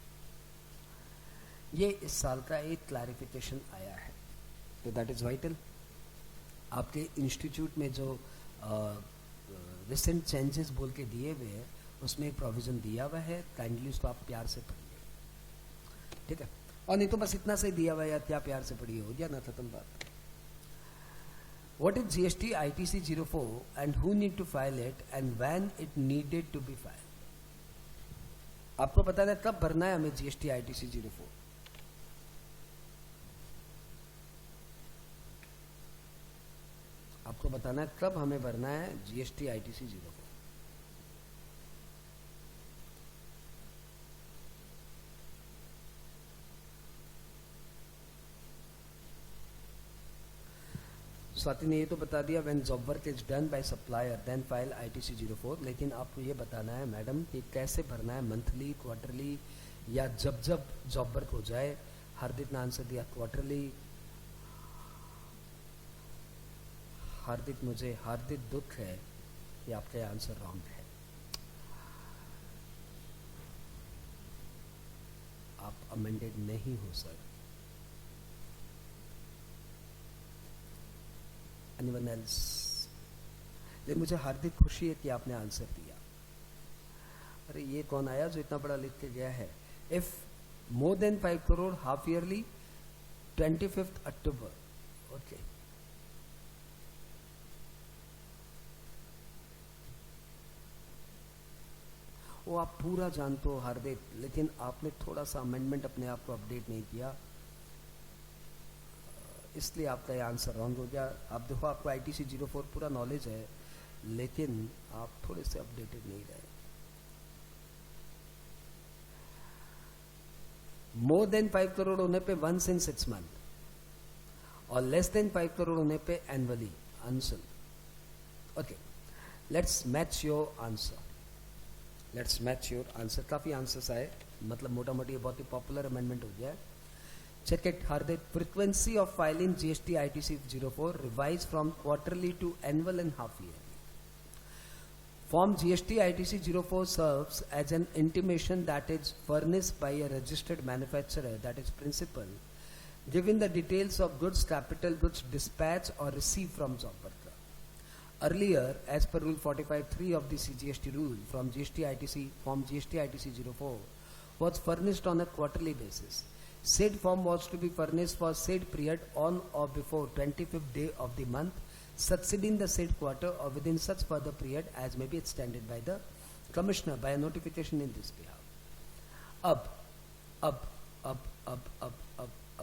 ये इस साल का एक क्लैरिफिकेशन आया है, तो दैट इज वाइटल. आपके इंस्टीट्यूट में जो रिसेंट चेंजेस बोल के दिए हुए हैं उसमें एक प्रोविजन दिया हुआ है, काइंडली उसको आप प्यार से पढ़िए, ठीक है. और नहीं तो बस इतना से दिया हुआ है, क्या प्यार से पढ़िए, हो गया ना, खत्म बात. What is GST ITC 04 and who need to file it and when it needed to be filed? आपको पता है कब भरना है हमें GST ITC 04? आपको बताना है कब हमें भरना है GST ITC 04. स्वाति ने ये तो बता दिया when job work is done by supplier then file ITC 04, लेकिन आपको ये बताना है मैडम कि कैसे भरना है, मंथली, क्वार्टरली या जब जब जॉब वर्क हो जाए. हार्दिक ने आंसर दिया क्वार्टरली. हार्दिक, मुझे हार्दिक दुख है कि आपका आंसर रॉन्ग है. आप अमेंडेड नहीं हो सर. Anyone else? लेकिन मुझे हार्दिक खुशी है कि आपने आंसर दिया. अरे ये कौन आया जो इतना बड़ा लिख के गया है? If More than 5 crore half yearly 25th October. Okay. वो आप पूरा जानते हो हार्दिक, लेकिन आपने थोड़ा सा अमेंडमेंट अपने आप को अपडेट नहीं किया, इसलिए आपका ये आंसर रॉन्ग हो गया। आप देखो आपको ITC 04 पूरा नॉलेज है, लेकिन आप थोड़े से अपडेटेड नहीं रहे। मोर देन 5 करोड़ होने पे वंस इन 6 मंथ और लेस देन 5 करोड़ होने पे annually answer. Okay, let's match your answer. Let's match your answer. काफी आंसर्स आए, मतलब मोटा मोटी बहुत ही पॉपुलर अमेंडमेंट हो गया है। Check it, Hardik. Frequency of filing GST ITC 04 revised from quarterly to annual and half yearly. Form GST ITC 04 serves as an intimation that is furnished by a registered manufacturer, that is principal, giving the details of goods, capital goods dispatched or received from job worker. Earlier, as per Rule 45(3) of the CGST rule, from Form GST ITC 04 was furnished on a quarterly basis. Said form was to be furnished for said period on or before 25th day of the month succeeding the said quarter or within such further period as may be extended by the commissioner by a notification in this behalf.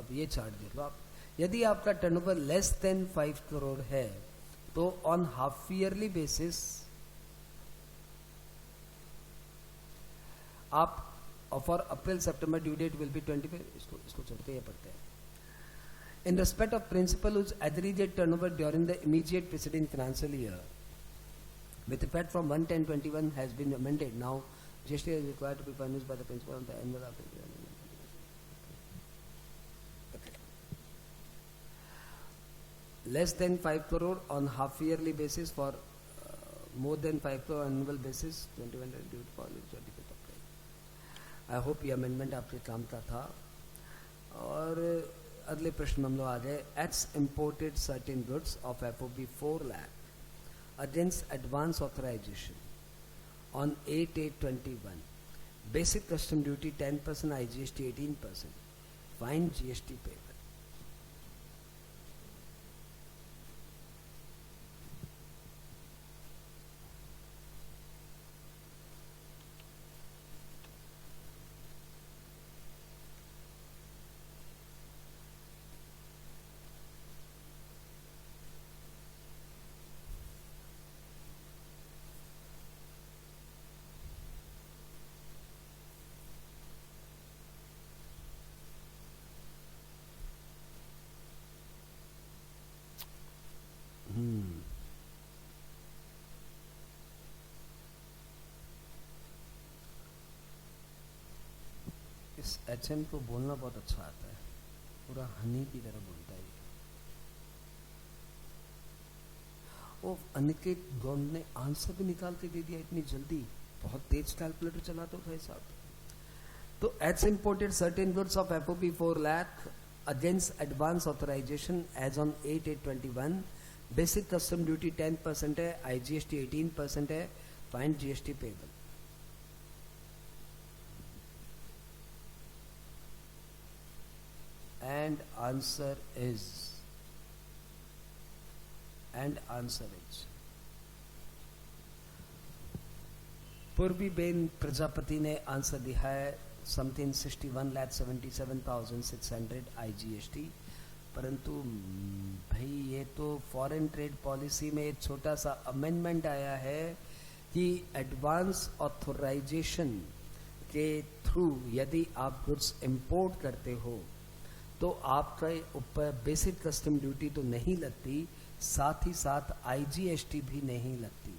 अब ये chart देखो आप, यदि आपका turnover less than 5 crore है तो on half yearly basis आप for April September due date will be 25। इसको चलते हैं पढ़ते हैं। In respect of principal whose aggregate turnover during the immediate preceding financial year, with effect from 1/10/21, has been amended. Now, GST is required to be furnished by the principal on the annual less than 5 crore on half yearly basis, for more than 5 crore annual basis 21 due to policy 25th April. I hope ये amendment आपके काम का था। और अगले प्रश्न में हम लोग आ गए। X imported certain goods of FOB 4 lakh against advance authorisation on 8/8/21, basic custom duty 10%, IGST 18%, fine GST payable. इस HM को बोलना बहुत अच्छा आता है, पूरा हनी की तरह बोलता है। वो अनिकेत गौड़ ने आंसर भी निकाल के दे दिया इतनी जल्दी, बहुत तेज कैलकुलेटर चलाता था साहब। तो X imported certain goods of FOB 4 lakh against advance authorisation as on 8/8/21, basic custom duty 10% है, IGST 18% है, fine GST payable. And answer is Purvi ben Prajapati ने आंसर दिया है समथिंग 61,77,600 IGST। परंतु भाई ये तो फॉरेन ट्रेड पॉलिसी में एक छोटा सा अमेंडमेंट आया है कि एडवांस ऑथराइजेशन के थ्रू यदि आप गुड्स इंपोर्ट करते हो तो आपके ऊपर बेसिक कस्टम ड्यूटी तो नहीं लगती, साथ ही साथ IGST भी नहीं लगती।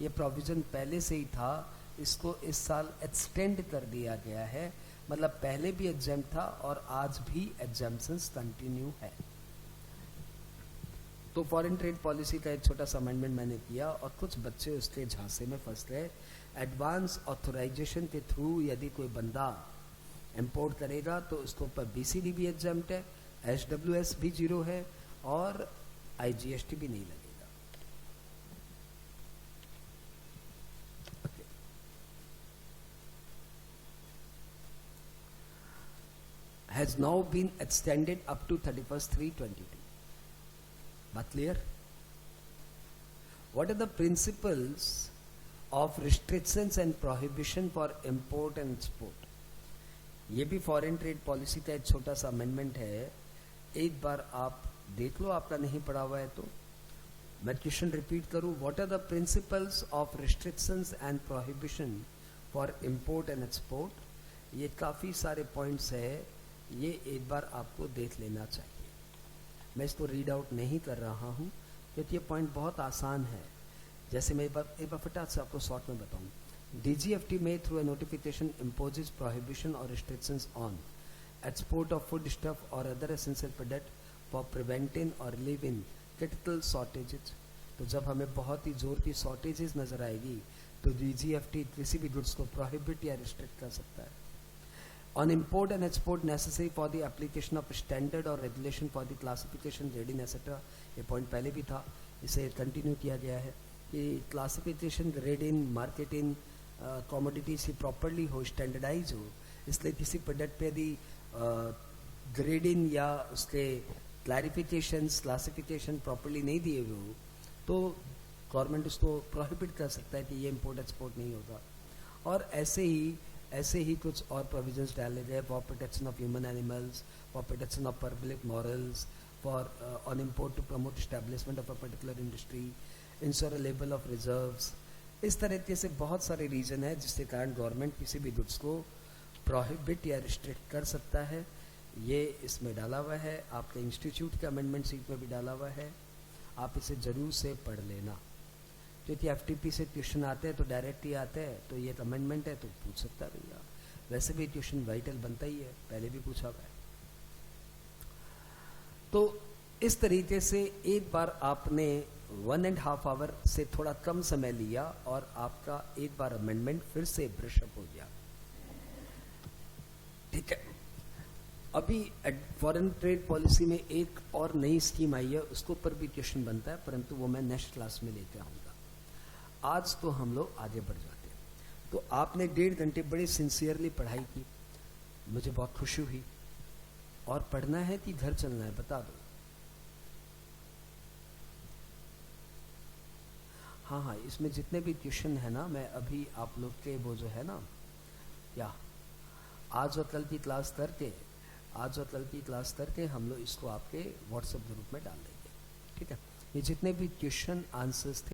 ये प्रोविजन पहले से ही था, इसको इस साल एक्सटेंड कर दिया गया है, मतलब पहले भी एग्जाम था और आज भी एग्जाम्शंस कंटिन्यू है। तो फॉरेन ट्रेड पॉलिसी का एक छोटा सा अमेंडमेंट मैंने किया और कुछ बच्चे उसके झांसे में फंस गए। एडवांस ऑथराइजेशन के थ्रू यदि कोई बंदा इंपोर्ट करेगा तो उसके ऊपर BCD भी एग्जाम्प्ट है, HWS भी 0 है और IGST भी नहीं लगेगा। has now been extended up to 31st/3/22. But clear? What are the principles of restrictions and prohibition for import and export? ये भी फॉरेन ट्रेड पॉलिसी का एक छोटा सा अमेंडमेंट है, एक बार आप देख लो, आपका नहीं पढ़ा हुआ है तो। मैं क्वेश्चन रिपीट करूं, what are the principles of restrictions and prohibition for import and export. ये काफ़ी सारे पॉइंट्स है, ये एक बार आपको देख लेना चाहिए। मैं इसको रीड आउट नहीं कर रहा हूँ क्योंकि ये पॉइंट बहुत आसान है। जैसे मैं एक बार फटाक से आपको शॉर्ट में बताऊँ, DGFT may through a notification imposes prohibition or restrictions on export of food stuff or other essential product for preventing or relieving critical shortages। तो जब हमें बहुत ही जोर की शॉर्टेजेस नजर आएगी तो DGFT किसी भी गुड्स को प्रोहिबिट या रिस्ट्रिक्ट कर सकता है। On import and export necessary for the application of standard or regulation for the classification, grading etc। ये पॉइंट पहले भी था, इसे कंटिन्यू किया गया है कि क्लासिफिकेशन, ग्रेडिंग, मार्केटिंग कॉमोडिटीज की प्रॉपरली हो, स्टैंडर्डाइज हो। इसलिए किसी प्रोडक्ट पे यदि ग्रेडिंग या उसके क्लैरिफिकेशंस, क्लासिफिकेशन प्रॉपरली नहीं दिए हुए हो तो गवर्नमेंट उसको प्रोहिबिट कर सकता है कि ये इंपोर्ट एक्सपोर्ट नहीं होगा। और ऐसे ही कुछ और प्रोविजंस डाले गए for protection of human animals, for protection of public morals, for on import to promote establishment of a particular industry, ensure a level of reserves. इस तरीके से बहुत सारे रीजन है जिसके कारण गवर्नमेंट किसी भी गुड्स को प्रोहिबिट या रिस्ट्रिक्ट कर सकता है। ये इसमें डाला हुआ है, आपके इंस्टीट्यूट के अमेंडमेंट सीट में भी डाला हुआ है, आप इसे जरूर से पढ़ लेना। क्योंकि FTP से क्वेश्चन आते हैं तो डायरेक्ट ही आते हैं, तो ये एक अमेंडमेंट है तो पूछ सकता है भैया। वैसे भी क्वेश्चन वाइटल बनता ही है, पहले भी पूछा हुआ है। तो इस तरीके से एक बार आपने 1.5 आवर से थोड़ा कम समय लिया और आपका एक बार अमेंडमेंट फिर से ब्रशअप हो गया। ठीक है, अभी फॉरेन ट्रेड पॉलिसी में एक और नई स्कीम आई है, उसके ऊपर भी क्वेश्चन बनता है, परंतु वो मैं नेक्स्ट क्लास में लेके आऊंगा। आज तो हम लोग आगे बढ़ जाते हैं। तो आपने 1.5 घंटे बड़े सिंसियरली पढ़ाई की, मुझे बहुत खुशी हुई। और पढ़ना है कि घर चलना है, बता दो। हाँ, इसमें जितने भी क्वेश्चन है ना, मैं अभी आप लोग के वो जो है ना, या आज और कल की क्लास करके हम लोग इसको आपके व्हाट्सएप ग्रुप में डाल देंगे। ठीक है, ये जितने भी क्वेश्चन आंसर्स थे